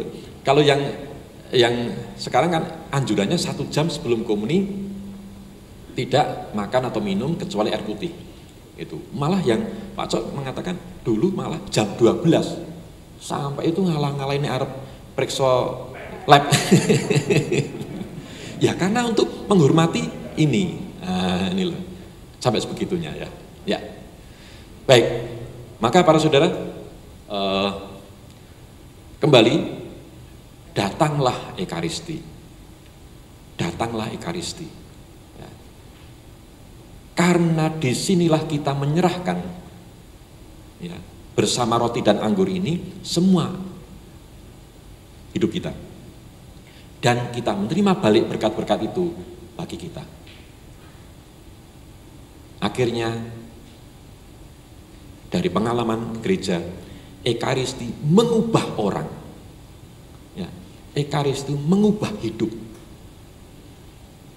Speaker 4: Kalau yang sekarang kan anjurannya 1 jam sebelum komuni tidak makan atau minum kecuali air putih. Itu malah yang Pak Cok mengatakan dulu malah jam 12 sampai itu ngalah-ngalahin arep periksa lab. Ya karena untuk menghormati ini. Nah, ini loh. Sampai sebegitunya ya. Ya. Baik. Maka para saudara, kembali, datanglah Ekaristi. Datanglah Ekaristi. Ya. Karena disinilah kita menyerahkan, ya, bersama roti dan anggur ini semua hidup kita. Dan kita menerima balik berkat-berkat itu bagi kita. Akhirnya, dari pengalaman gereja, Ekaristi mengubah orang. Ya, Ekaristi mengubah hidup.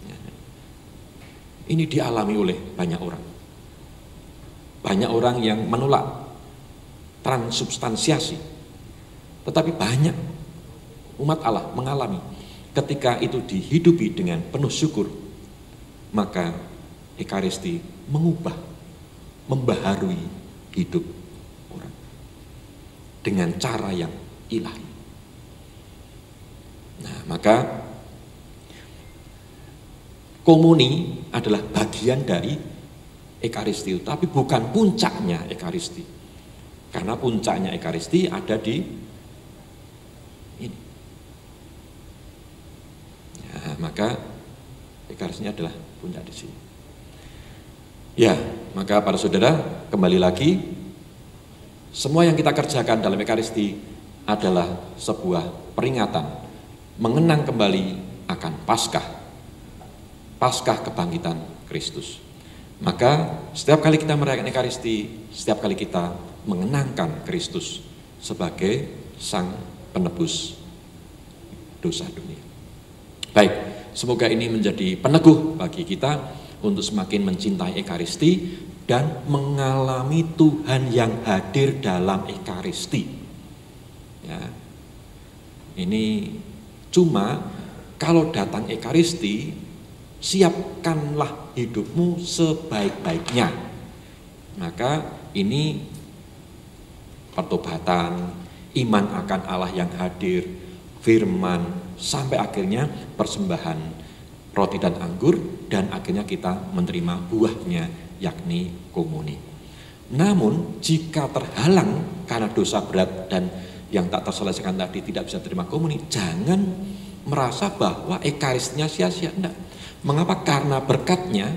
Speaker 4: Ya. Ini dialami oleh banyak orang. Banyak orang yang menolak transubstansiasi. Tetapi banyak umat Allah mengalami ketika itu dihidupi dengan penuh syukur, maka Ekaristi mengubah, membaharui hidup orang dengan cara yang ilahi. Nah, maka komuni adalah bagian dari Ekaristi, tapi bukan puncaknya Ekaristi. Karena puncaknya Ekaristi ada di ini. Nah, maka Ekaristinya adalah puncak di sini. Ya, maka para saudara, kembali lagi, semua yang kita kerjakan dalam Ekaristi adalah sebuah peringatan, mengenang kembali akan Paskah kebangkitan Kristus. Maka setiap kali kita merayakan Ekaristi, setiap kali kita mengenangkan Kristus sebagai Sang Penebus dosa dunia. Baik, semoga ini menjadi peneguh bagi kita untuk semakin mencintai Ekaristi dan mengalami Tuhan yang hadir dalam Ekaristi. Ya. Ini cuma kalau datang Ekaristi, siapkanlah hidupmu sebaik-baiknya. Maka ini pertobatan, iman akan Allah yang hadir, firman, sampai akhirnya persembahan roti dan anggur, dan akhirnya kita menerima buahnya, yakni komuni. Namun jika terhalang karena dosa berat dan yang tak terselesaikan tadi tidak bisa terima komuni, jangan merasa bahwa Ekaristinya sia-sia. Enggak. Mengapa? Karena berkatnya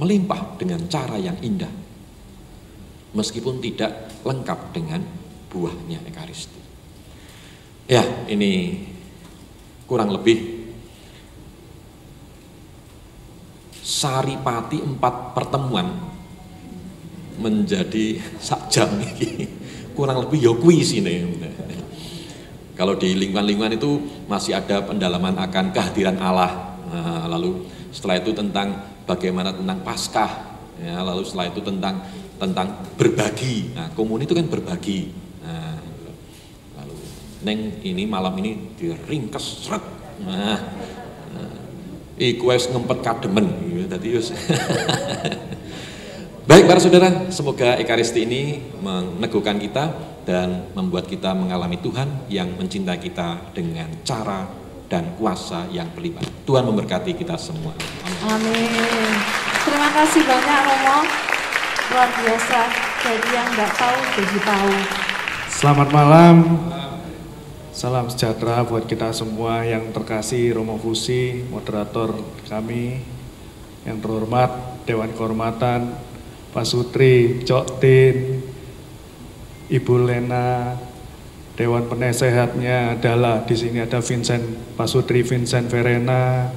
Speaker 4: melimpah dengan cara yang indah, meskipun tidak lengkap dengan buahnya Ekaristi. Ya, ini kurang lebih saripati 4 pertemuan menjadi sak jam ini. Kurang lebih ya kuis ini. Kalau di lingkungan-lingkungan itu masih ada pendalaman akan kehadiran Allah. Nah, lalu setelah itu tentang bagaimana tentang Paskah. Ya, lalu setelah itu tentang berbagi. Nah, komuni itu kan berbagi. Nah, lalu neng ini malam ini diringkes seret. Nah, iku wis ngempet kademen tadi wis. Baik para saudara, semoga Ekaristi ini meneguhkan kita dan membuat kita mengalami Tuhan yang mencintai kita dengan cara dan kuasa yang berlimpah. Tuhan memberkati kita semua.
Speaker 1: Amin. Terima kasih banyak Romo, luar biasa. Jadi yang nggak tahu jadi tahu.
Speaker 6: Selamat malam. Salam sejahtera buat kita semua yang terkasih Romo Fusi, moderator kami, yang terhormat Dewan Kehormatan, Pak Sutri, Cok Tin, Ibu Lena, Dewan Penasehatnya adalah di sini ada Pak Sutri Vincent Verena,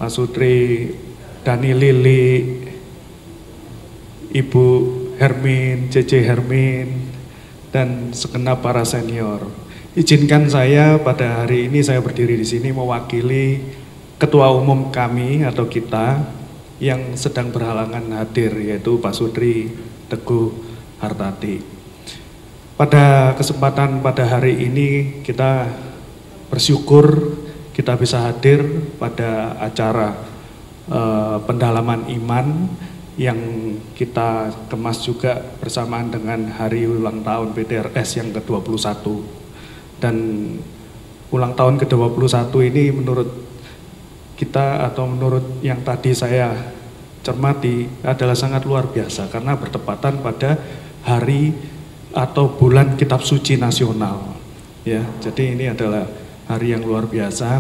Speaker 6: Pak Sutri Dani Lili, Ibu Hermin, JJ Hermin, dan segenap para senior. Izinkan saya pada hari ini saya berdiri di sini mewakili Ketua Umum kami atau kita yang sedang berhalangan hadir, yaitu Pak Sutri Teguh Hartati. Pada kesempatan pada hari ini kita bersyukur kita bisa hadir pada acara pendalaman iman yang kita kemas juga bersamaan dengan hari ulang tahun PTRS yang ke-21. Dan ulang tahun ke-21 ini menurut kita atau menurut yang tadi saya cermati adalah sangat luar biasa karena bertepatan pada hari atau bulan Kitab Suci Nasional. Ya, jadi ini adalah hari yang luar biasa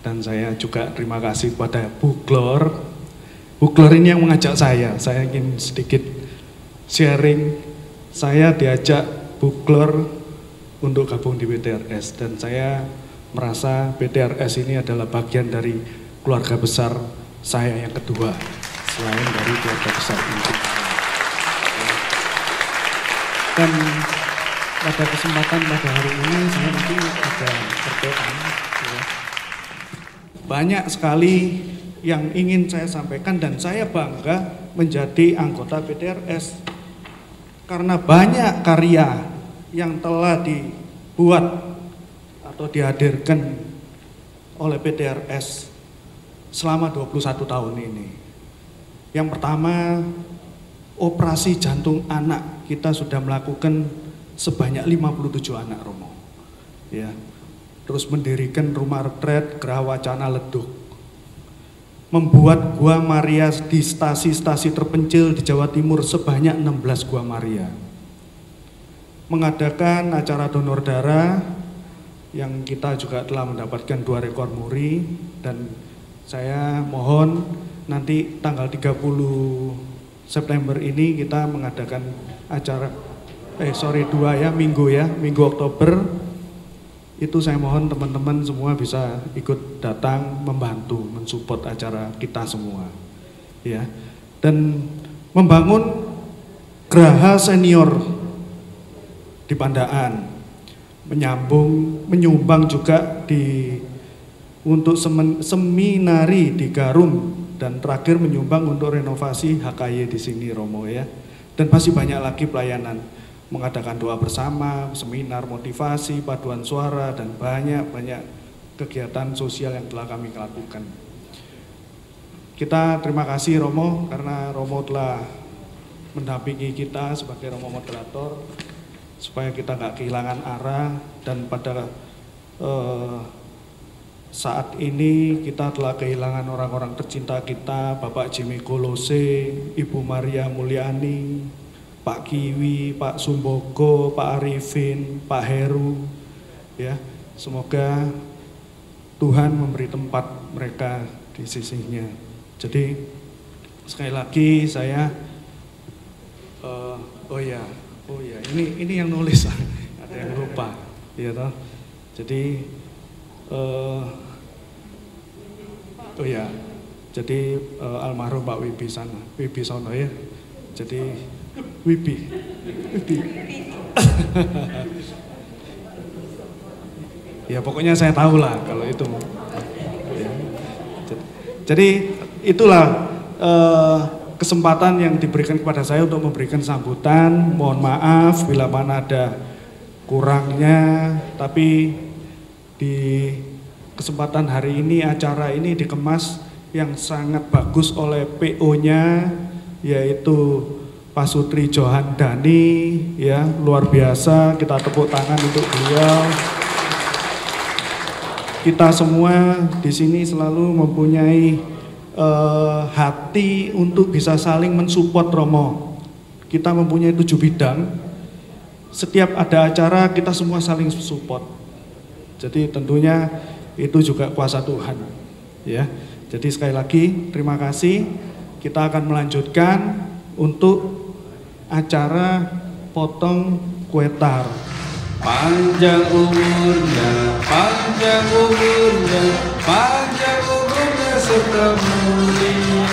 Speaker 6: dan saya juga terima kasih kepada Bu Glor. Bu Glor ini yang mengajak saya ingin sedikit sharing. Saya diajak Bu Glor untuk gabung di PTRS dan saya merasa PTRS ini adalah bagian dari keluarga besar saya yang kedua selain dari keluarga besar inti. Dan pada kesempatan pada hari ini saya mungkin ada pertanyaan. Ya. Banyak sekali yang ingin saya sampaikan dan saya bangga menjadi anggota PTRS karena banyak karya yang telah dibuat atau dihadirkan oleh PTRS selama 21 tahun ini. Yang pertama, operasi jantung anak kita sudah melakukan sebanyak 57 anak, Romo. Ya. Terus mendirikan rumah retret Geraha Wacana Leduk. Membuat Gua Maria di stasi-stasi terpencil di Jawa Timur sebanyak 16 Gua Maria. Mengadakan acara donor darah yang kita juga telah mendapatkan 2 rekor muri dan saya mohon nanti tanggal 30 September ini kita mengadakan acara Minggu Oktober. Itu saya mohon teman-teman semua bisa ikut datang membantu mensupport acara kita semua. Ya. Dan membangun Geraha Senior di Pandaan, menyumbang juga untuk seminari di Garum dan terakhir menyumbang untuk renovasi HKY di sini, Romo, ya. Dan masih banyak lagi pelayanan, mengadakan doa bersama, seminar motivasi, paduan suara, dan banyak kegiatan sosial yang telah kami lakukan. Kita terima kasih Romo karena Romo telah mendampingi kita sebagai Romo moderator supaya kita nggak kehilangan arah dan pada saat ini kita telah kehilangan orang-orang tercinta kita, Bapak Jimmy Kolose, Ibu Maria Mulyani, Pak Kiwi, Pak Sumbogo, Pak Arifin, Pak Heru, ya, semoga Tuhan memberi tempat mereka di sisinya. Jadi sekali lagi saya, ini yang nulis, ada yang lupa, ya toh. Jadi jadi almarhum Pak Wibi Sono ya. Jadi Wibi. Ya pokoknya saya tahu lah kalau itu. Ya. Jadi itulah kesempatan yang diberikan kepada saya untuk memberikan sambutan. Mohon maaf bila mana ada kurangnya, tapi di kesempatan hari ini acara ini dikemas yang sangat bagus oleh PO-nya, yaitu Pak Sutri Johan Dani, ya, luar biasa, kita tepuk tangan untuk beliau. Kita semua di sini selalu mempunyai hati untuk bisa saling mensupport, Romo. Kita mempunyai 7 bidang. Setiap ada acara kita semua saling support. Jadi tentunya itu juga kuasa Tuhan, ya. Jadi sekali lagi terima kasih. Kita akan melanjutkan untuk acara potong kue tar.
Speaker 7: Panjang umurnya, panjang umurnya, panjang umurnya serta mulia,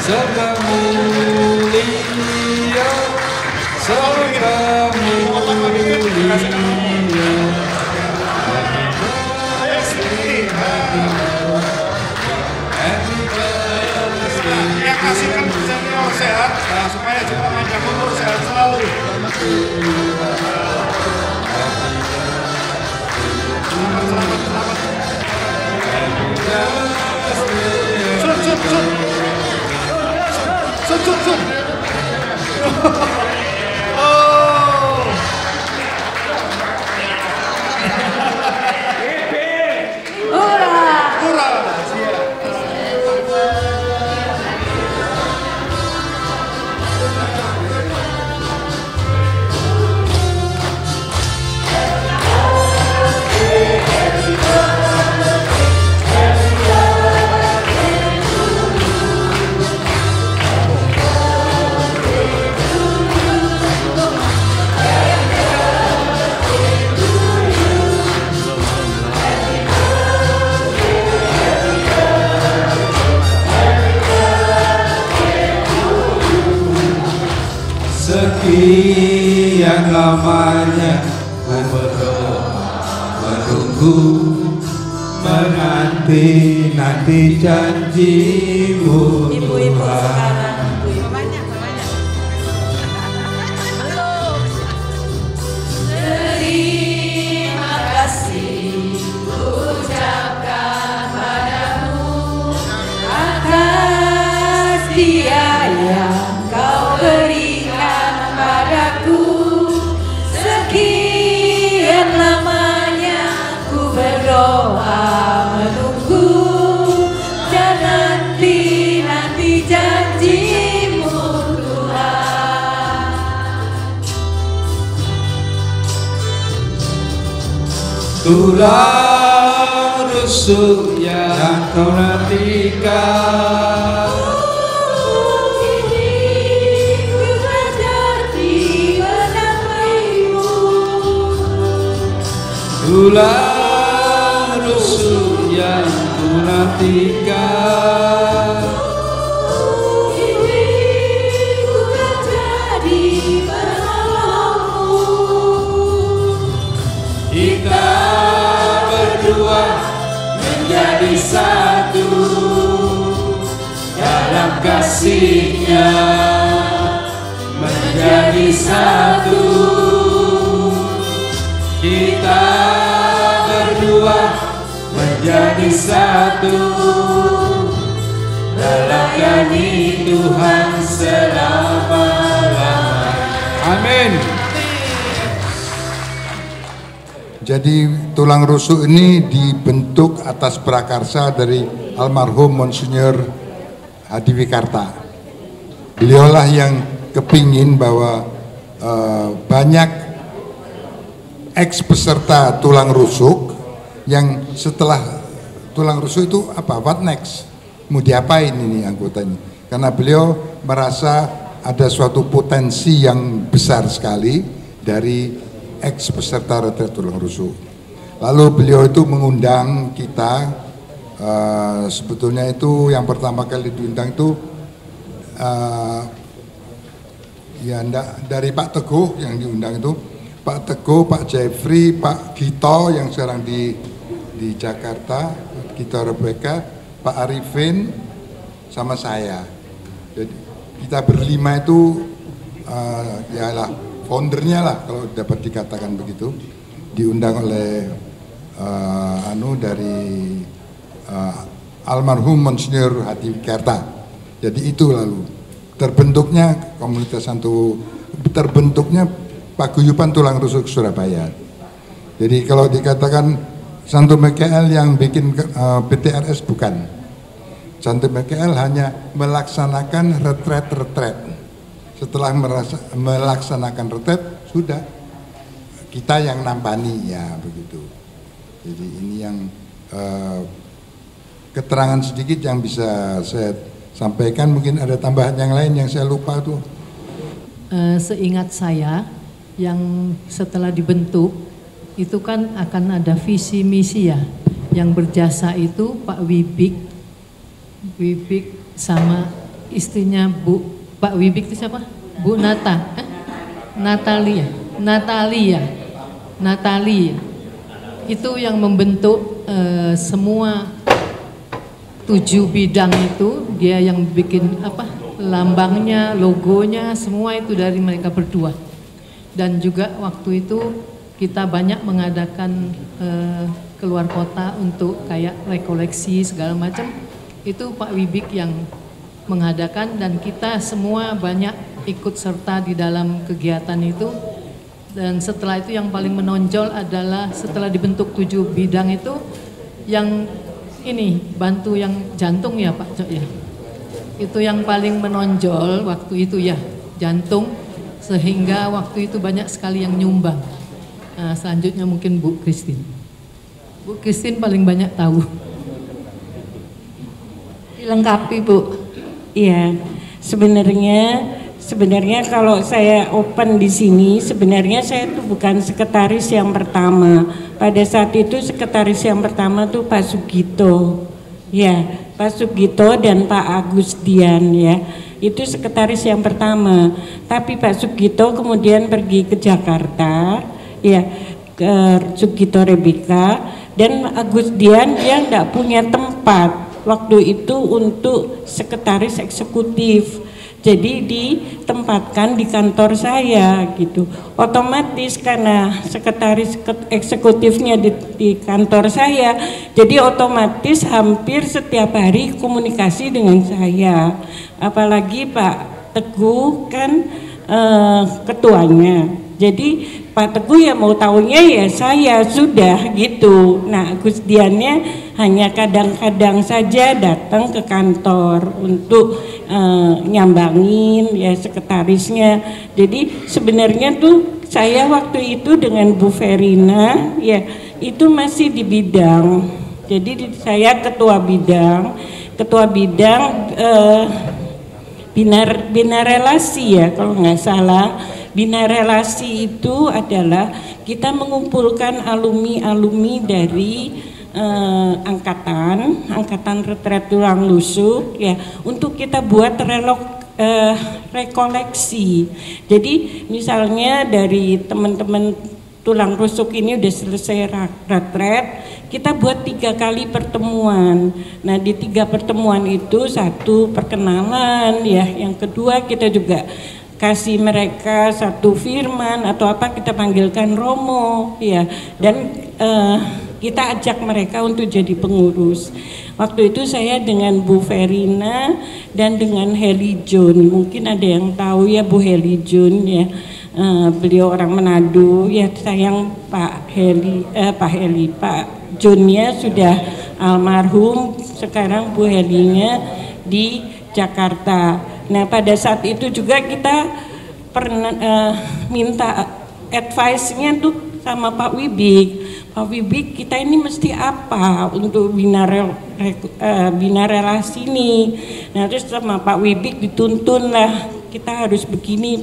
Speaker 7: serta mulia, serta mulia.
Speaker 6: Ya kasihkan senior sehat supaya juga panjang umur, sehat selalu. Sun. Oh. Hurra.
Speaker 7: Sekian lamanya ku berdoa, menunggu, menanti janjimu Tuhan.
Speaker 8: Terima kasih ucapkan padamu atas dia yang kau berikan padaku. Sekian lamanya ku berdoa menunggu dan nanti janjimu Tuhan.
Speaker 7: Tulang rusuk yang kau nantikan, tulang rusuk yang ku nantikan,
Speaker 8: ku menjadi penolongmu.
Speaker 7: kita berdua menjadi satu dalam kasih-Nya, menjadi satu. Kita berdua menjadi satu dalam kasih Tuhan selama-lamanya. Amin.
Speaker 9: Jadi tulang rusuk ini dibentuk atas prakarsa dari almarhum Monsinyur Hadi Wikarta. Beliaulah yang kepingin bahwa banyak ex peserta tulang rusuk yang setelah tulang rusuk itu apa? What next? Mau diapain ini anggotanya? Karena beliau merasa ada suatu potensi yang besar sekali dari ex peserta retret tulang rusuk. Lalu beliau itu mengundang kita, sebetulnya itu yang pertama kali diundang itu dari Pak Teguh yang diundang itu, Pak Teguh, Pak Jeffrey, Pak Gito yang sekarang di Jakarta, Gito Rebecca, Pak Arifin, sama saya. Jadi kita berlima itu yalah foundernya lah kalau dapat dikatakan begitu, diundang oleh dari almarhum Monsinyur Hadi Wikarta. Jadi itu lalu terbentuknya komunitas terbentuknya Paguyuban Tulang Rusuk Surabaya. Jadi kalau dikatakan Santo Mikael yang bikin PTRS, bukan. Santo Mikael hanya melaksanakan retret. Setelah melaksanakan retret, sudah kita yang nampani, ya begitu. Jadi ini yang keterangan sedikit yang bisa saya sampaikan. Mungkin ada tambahan yang lain yang saya lupa tuh.
Speaker 5: Seingat saya yang setelah dibentuk itu kan akan ada visi misi ya. Yang berjasa itu Pak Wibik sama istrinya Pak Wibik itu siapa? Bu Natalia. Itu yang membentuk semua 7 bidang itu, dia yang bikin lambangnya, logonya, semua itu dari mereka berdua. Dan juga waktu itu kita banyak mengadakan keluar kota untuk kayak rekoleksi segala macam. Itu Pak Wibik yang mengadakan dan kita semua banyak ikut serta di dalam kegiatan itu. Dan setelah itu yang paling menonjol adalah setelah dibentuk 7 bidang itu yang ini bantu yang jantung ya Pak Cok ya. Itu yang paling menonjol waktu itu ya, jantung, sehingga waktu itu banyak sekali yang nyumbang. Nah, selanjutnya mungkin Bu Christine. Bu Christine paling banyak tahu.
Speaker 1: Dilengkapi Bu.
Speaker 10: Iya, sebenarnya kalau saya open di sini, sebenarnya saya tuh bukan sekretaris yang pertama. Pada saat itu sekretaris yang pertama tuh Pak Sugito, ya, Pak Sugito dan Pak Agustian ya. Itu sekretaris yang pertama. Tapi Pak Sugito kemudian pergi ke Jakarta, ya, ke Sugito Rebeka, dan Agustian dia nggak punya tempat waktu itu untuk sekretaris eksekutif. Jadi ditempatkan di kantor saya gitu. Otomatis karena sekretaris eksekutifnya di kantor saya, jadi otomatis hampir setiap hari komunikasi dengan saya. Apalagi Pak Teguh kan ketuanya. Jadi Pak Teguh ya mau tahunya ya saya sudah gitu. Nah, Gustiannya hanya kadang-kadang saja datang ke kantor untuk nyambangin ya sekretarisnya. Jadi sebenarnya tuh saya waktu itu dengan Bu Verina ya itu masih di bidang. Jadi saya ketua bidang bina relasi ya kalau nggak salah. Bina relasi itu adalah kita mengumpulkan alumni dari angkatan retret tulang rusuk ya untuk kita buat rekoleksi. Jadi misalnya dari teman-teman tulang rusuk ini udah selesai retret, kita buat 3 kali pertemuan. Nah di 3 pertemuan itu, 1 perkenalan ya, yang kedua kita juga kasih mereka 1 firman atau apa kita panggilkan Romo ya, dan kita ajak mereka untuk jadi pengurus. Waktu itu saya dengan Bu Verina dan dengan Heli John, mungkin ada yang tahu ya Bu Heli John ya, beliau orang Manado ya, sayang Pak Johnnya sudah almarhum, sekarang Bu Helinya di Jakarta. Nah pada saat itu juga kita pernah minta advice-nya tuh sama Pak Wibik. Pak Wibik, kita ini mesti apa untuk bina relasi ini. Nah terus sama Pak Wibik dituntun lah, kita harus begini.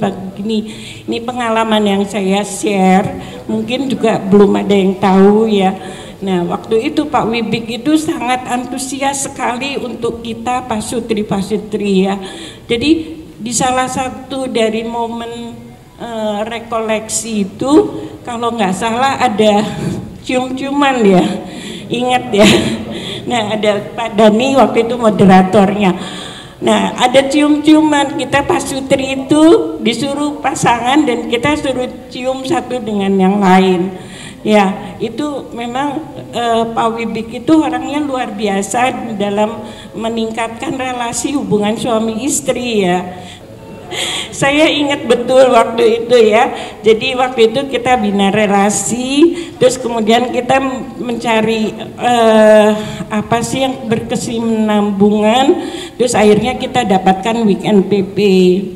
Speaker 10: Ini pengalaman yang saya share, mungkin juga belum ada yang tahu ya. Nah waktu itu Pak Wibik itu sangat antusias sekali untuk kita pasutri ya. Jadi di salah satu dari momen rekoleksi itu kalau nggak salah ada cium-ciuman ya, ingat ya. Nah ada Pak Dani waktu itu moderatornya. Nah ada cium-ciuman, kita pasutri itu disuruh pasangan dan kita suruh cium satu dengan yang lain. Ya, itu memang Pak Wibik itu orangnya luar biasa dalam meningkatkan relasi hubungan suami istri ya. Saya ingat betul waktu itu ya. Jadi waktu itu kita bina relasi, terus kemudian kita mencari apa sih yang berkesinambungan, terus akhirnya kita dapatkan weekend PP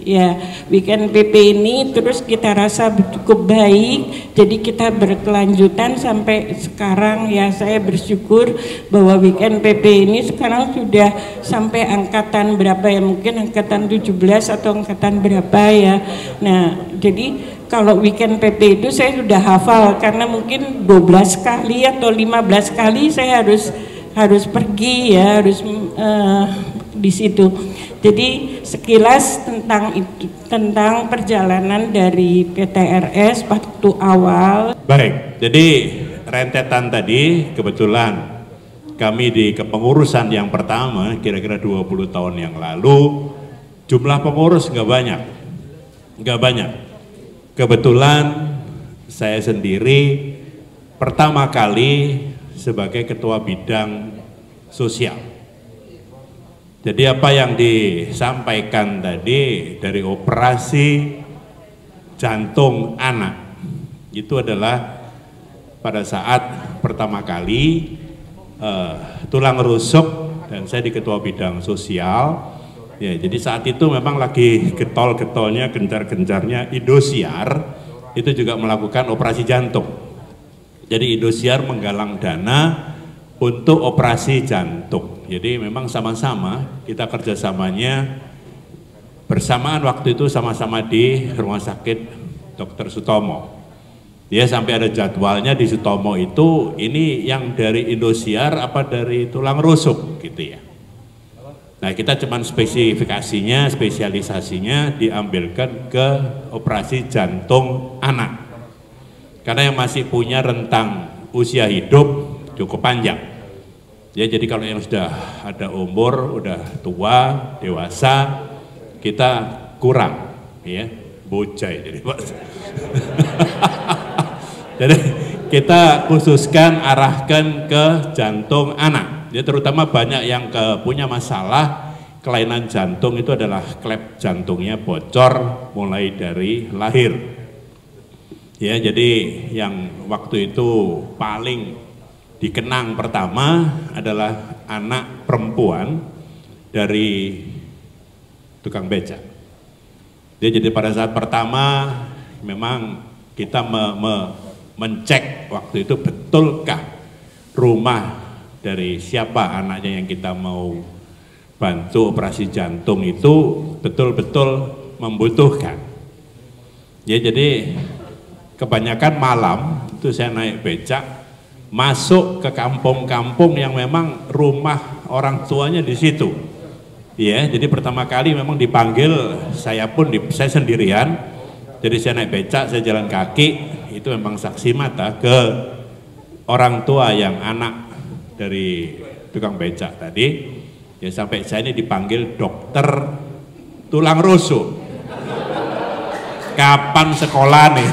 Speaker 10: ya. Weekend PP ini terus kita rasa cukup baik, jadi kita berkelanjutan sampai sekarang ya. Saya bersyukur bahwa weekend PP ini sekarang sudah sampai angkatan berapa ya, mungkin angkatan 17 atau angkatan berapa ya. Nah jadi kalau weekend PP itu saya sudah hafal karena mungkin 12 kali atau 15 kali saya harus pergi ya, harus di situ. Jadi sekilas tentang itu, tentang perjalanan dari PTRS waktu awal.
Speaker 11: Baik, jadi rentetan tadi kebetulan kami di kepengurusan yang pertama kira-kira 20 tahun yang lalu jumlah pengurus nggak banyak. Kebetulan saya sendiri pertama kali sebagai ketua bidang sosial. Jadi apa yang disampaikan tadi dari operasi jantung anak itu adalah pada saat pertama kali tulang rusuk dan saya di ketua bidang sosial. Ya, jadi saat itu memang lagi getol-getolnya, gencar-gencarnya Indosiar itu juga melakukan operasi jantung. Jadi Indosiar menggalang dana untuk operasi jantung. Jadi memang sama-sama kita kerjasamanya bersamaan waktu itu sama-sama di Rumah Sakit Dr. Sutomo. Ya sampai ada jadwalnya di Sutomo itu ini yang dari Indosiar apa dari tulang rusuk gitu ya. Nah kita cuman spesifikasinya, spesialisasinya diambilkan ke operasi jantung anak. Karena yang masih punya rentang usia hidup cukup panjang. Ya jadi kalau yang sudah ada umur, udah tua, dewasa, kita kurang, ya bocah jadi Pak. Jadi kita khususkan arahkan ke jantung anak. Ya terutama banyak yang punya masalah kelainan jantung itu adalah klep jantungnya bocor mulai dari lahir. Ya jadi yang waktu itu paling dikenang pertama adalah anak perempuan dari tukang becak. Ya, jadi pada saat pertama memang kita mencek waktu itu betulkah rumah dari siapa anaknya yang kita mau bantu operasi jantung itu betul-betul membutuhkan. Ya jadi kebanyakan malam itu saya naik becak masuk ke kampung-kampung yang memang rumah orang tuanya di situ. Ya, jadi pertama kali memang dipanggil saya sendirian. Jadi saya naik becak, saya jalan kaki, itu memang saksi mata ke orang tua yang anak dari tukang becak tadi. Ya sampai saya ini dipanggil dokter tulang rusuk. Kapan sekolah nih?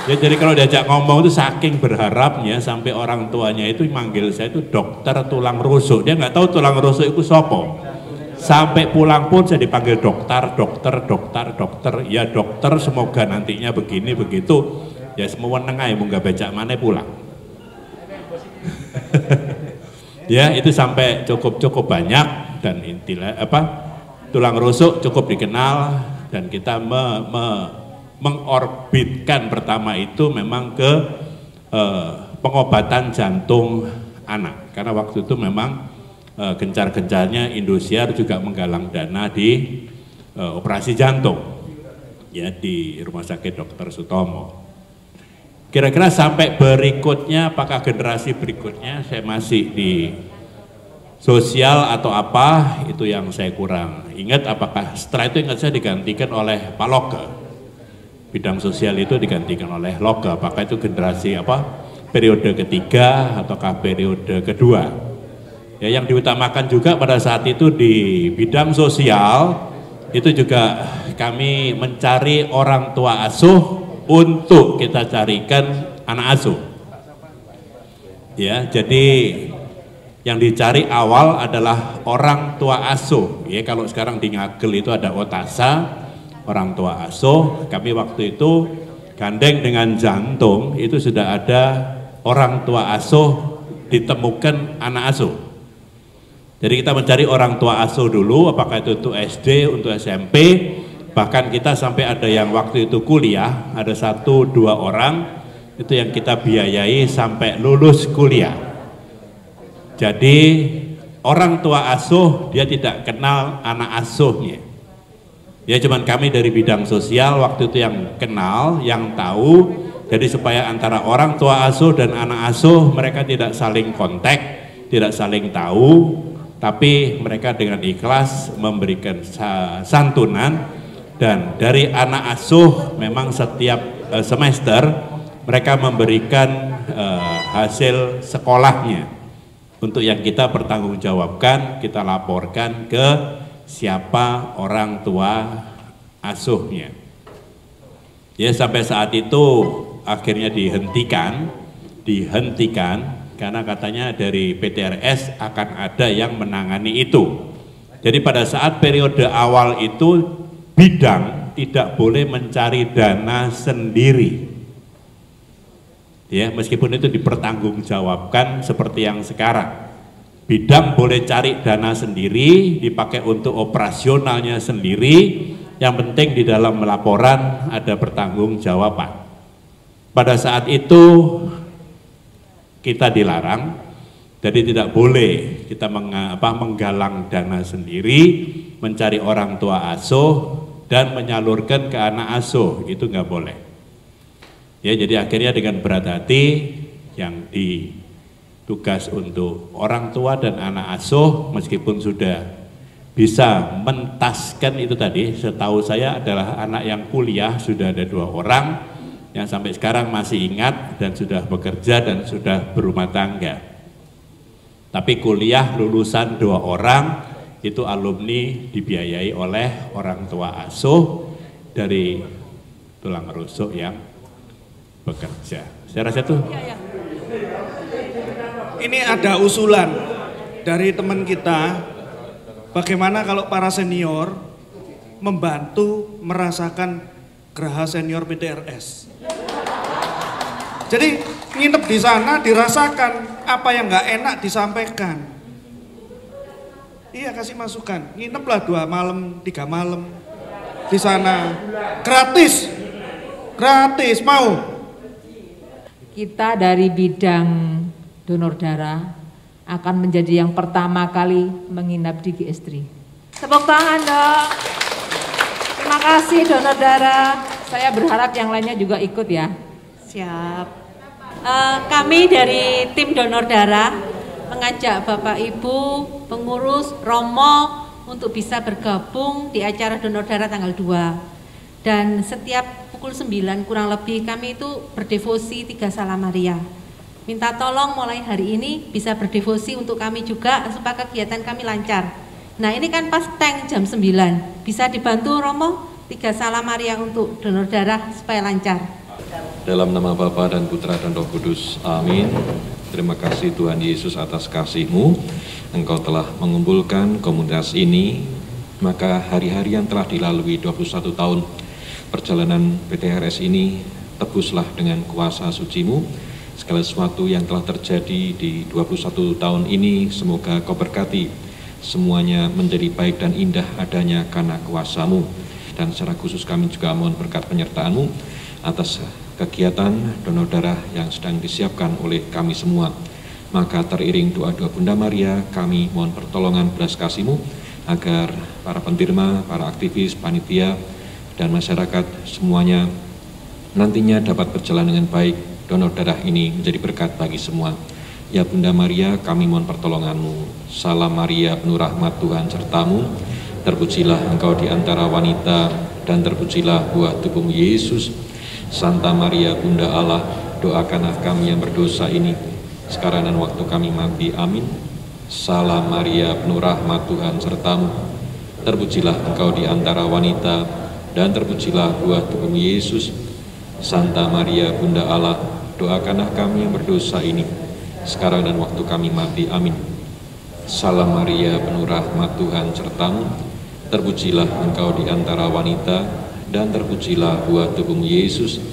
Speaker 11: Ya, jadi kalau diajak ngomong itu saking berharapnya sampai orang tuanya itu manggil saya itu dokter tulang rusuk. Dia nggak tahu tulang rusuk itu sopo. Sampai pulang pun saya dipanggil dokter. Ya dokter semoga nantinya begini begitu. Ya semua nengai mau nggak becak mana pulang. Ya itu sampai cukup banyak dan intilah tulang rusuk cukup dikenal dan kita mengorbitkan pertama itu memang ke pengobatan jantung anak karena waktu itu memang gencar-gencarnya Indosiar juga menggalang dana di operasi jantung ya di Rumah Sakit Dr. Sutomo. Kira-kira sampai berikutnya apakah generasi berikutnya saya masih di sosial atau apa itu yang saya kurang ingat, apakah setelah itu ingat saya digantikan oleh Pak Loke. Bidang sosial itu digantikan oleh Loke, apakah itu generasi periode ketiga ataukah periode kedua. Ya, yang diutamakan juga pada saat itu di bidang sosial itu juga kami mencari orang tua asuh untuk kita carikan anak asuh. Ya, jadi yang dicari awal adalah orang tua asuh. Ya, kalau sekarang di Ngagel itu ada OTASA, orang tua asuh. Kami waktu itu gandeng dengan jantung itu sudah ada orang tua asuh, ditemukan anak asuh. Jadi kita mencari orang tua asuh dulu, apakah itu untuk SD, untuk SMP, bahkan kita sampai ada yang waktu itu kuliah, ada 1-2 orang, itu yang kita biayai sampai lulus kuliah. Jadi orang tua asuh dia tidak kenal anak asuhnya. Ya cuman kami dari bidang sosial waktu itu yang kenal, yang tahu, jadi supaya antara orang tua asuh dan anak asuh mereka tidak saling kontak, tidak saling tahu, tapi mereka dengan ikhlas memberikan santunan. Dan dari anak asuh memang setiap semester mereka memberikan hasil sekolahnya untuk yang kita pertanggungjawabkan, kita laporkan ke siapa orang tua asuhnya. Ya sampai saat itu akhirnya dihentikan karena katanya dari PTRS akan ada yang menangani itu. Jadi pada saat periode awal itu bidang tidak boleh mencari dana sendiri. Ya, meskipun itu dipertanggungjawabkan seperti yang sekarang. Bidang boleh cari dana sendiri, dipakai untuk operasionalnya sendiri, yang penting di dalam laporan ada pertanggungjawaban. Pada saat itu kita dilarang, jadi tidak boleh kita menggalang dana sendiri, mencari orang tua asuh, dan menyalurkan ke anak asuh, itu nggak boleh. Ya, jadi akhirnya dengan berat hati yang ditugas untuk orang tua dan anak asuh, meskipun sudah bisa mentaskan itu tadi, setahu saya adalah anak yang kuliah sudah ada 2 orang, yang sampai sekarang masih ingat dan sudah bekerja dan sudah berumah tangga. Tapi kuliah lulusan 2 orang, itu alumni dibiayai oleh orang tua asuh dari tulang rusuk yang bekerja. Saya rasa tuh.
Speaker 6: Ini ada usulan dari teman kita, bagaimana kalau para senior membantu merasakan Geraha Senior PTRS. Jadi nginep di sana dirasakan apa yang nggak enak disampaikan. Iya, kasih masukan. Ngineplah 2 malam, 3 malam di sana. Gratis. Gratis, mau.
Speaker 12: Kita dari bidang donor darah akan menjadi yang pertama kali menginap di GS3.
Speaker 1: Tepuk tangan dong. Terima kasih donor darah.
Speaker 12: Saya berharap yang lainnya juga ikut ya.
Speaker 2: Siap. Kami dari tim donor darah mengajak Bapak Ibu, pengurus, Romo untuk bisa bergabung di acara donor darah tanggal 2. Dan setiap pukul 9 kurang lebih kami itu berdevosi 3 Salam Maria. Minta tolong mulai hari ini bisa berdevosi untuk kami juga supaya kegiatan kami lancar. Nah ini kan pas tank jam 9, bisa dibantu Romo 3 Salam Maria untuk donor darah supaya lancar.
Speaker 4: Dalam nama Bapa dan Putra dan Roh Kudus, amin. Terima kasih Tuhan Yesus atas kasih-Mu. Engkau telah mengumpulkan komunitas ini, maka hari-hari yang telah dilalui 21 tahun perjalanan PTRS ini, tebuslah dengan kuasa suci-Mu. Segala sesuatu yang telah terjadi di 21 tahun ini, semoga Kau berkati. Semuanya menjadi baik dan indah adanya karena kuasa-Mu. Dan secara khusus kami juga mohon berkat penyertaan-Mu atas kegiatan donor darah yang sedang disiapkan oleh kami semua. Maka teriring doa-doa Bunda Maria, kami mohon pertolongan belas kasih-Mu agar para pentirma, para aktivis, panitia, dan masyarakat semuanya nantinya dapat berjalan dengan baik. Donor darah ini menjadi berkat bagi semua. Ya Bunda Maria, kami mohon pertolongan-Mu. Salam Maria, penuh rahmat Tuhan serta-Mu. Terpujilah Engkau di antara wanita, dan terpujilah buah tubuh-Mu Yesus. Santa Maria Bunda Allah, doakanlah kami yang berdosa ini, sekarang dan waktu kami mati. Amin. Salam Maria, penuh rahmat Tuhan serta-Mu. Terpujilah Engkau di antara wanita, dan terpujilah buah tubuh-Mu Yesus. Santa Maria Bunda Allah, doakanlah kami yang berdosa ini, sekarang dan waktu kami mati. Amin. Salam Maria, penuh rahmat Tuhan serta-Mu. Terpujilah Engkau di antara wanita, dan terpujilah buah tubuh-Mu Yesus.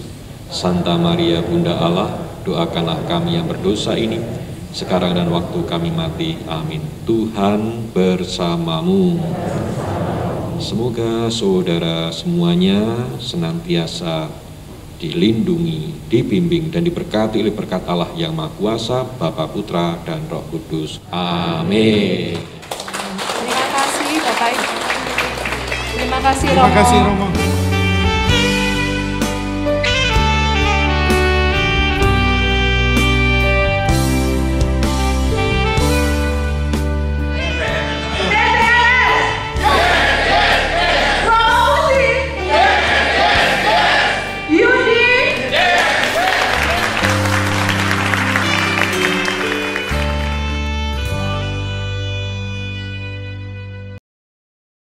Speaker 4: Santa Maria Bunda Allah, doakanlah kami yang berdosa ini, sekarang dan waktu kami mati. Amin. Tuhan bersama-Mu. Semoga saudara semuanya senantiasa dilindungi, dibimbing, dan diberkati oleh berkat Allah yang Maha Kuasa, Bapa, Putra, dan Roh Kudus. Amin.
Speaker 1: Terima kasih Bapak Ibu. Terima Terima kasih
Speaker 6: Terima
Speaker 1: Romo.
Speaker 6: kasih Romo.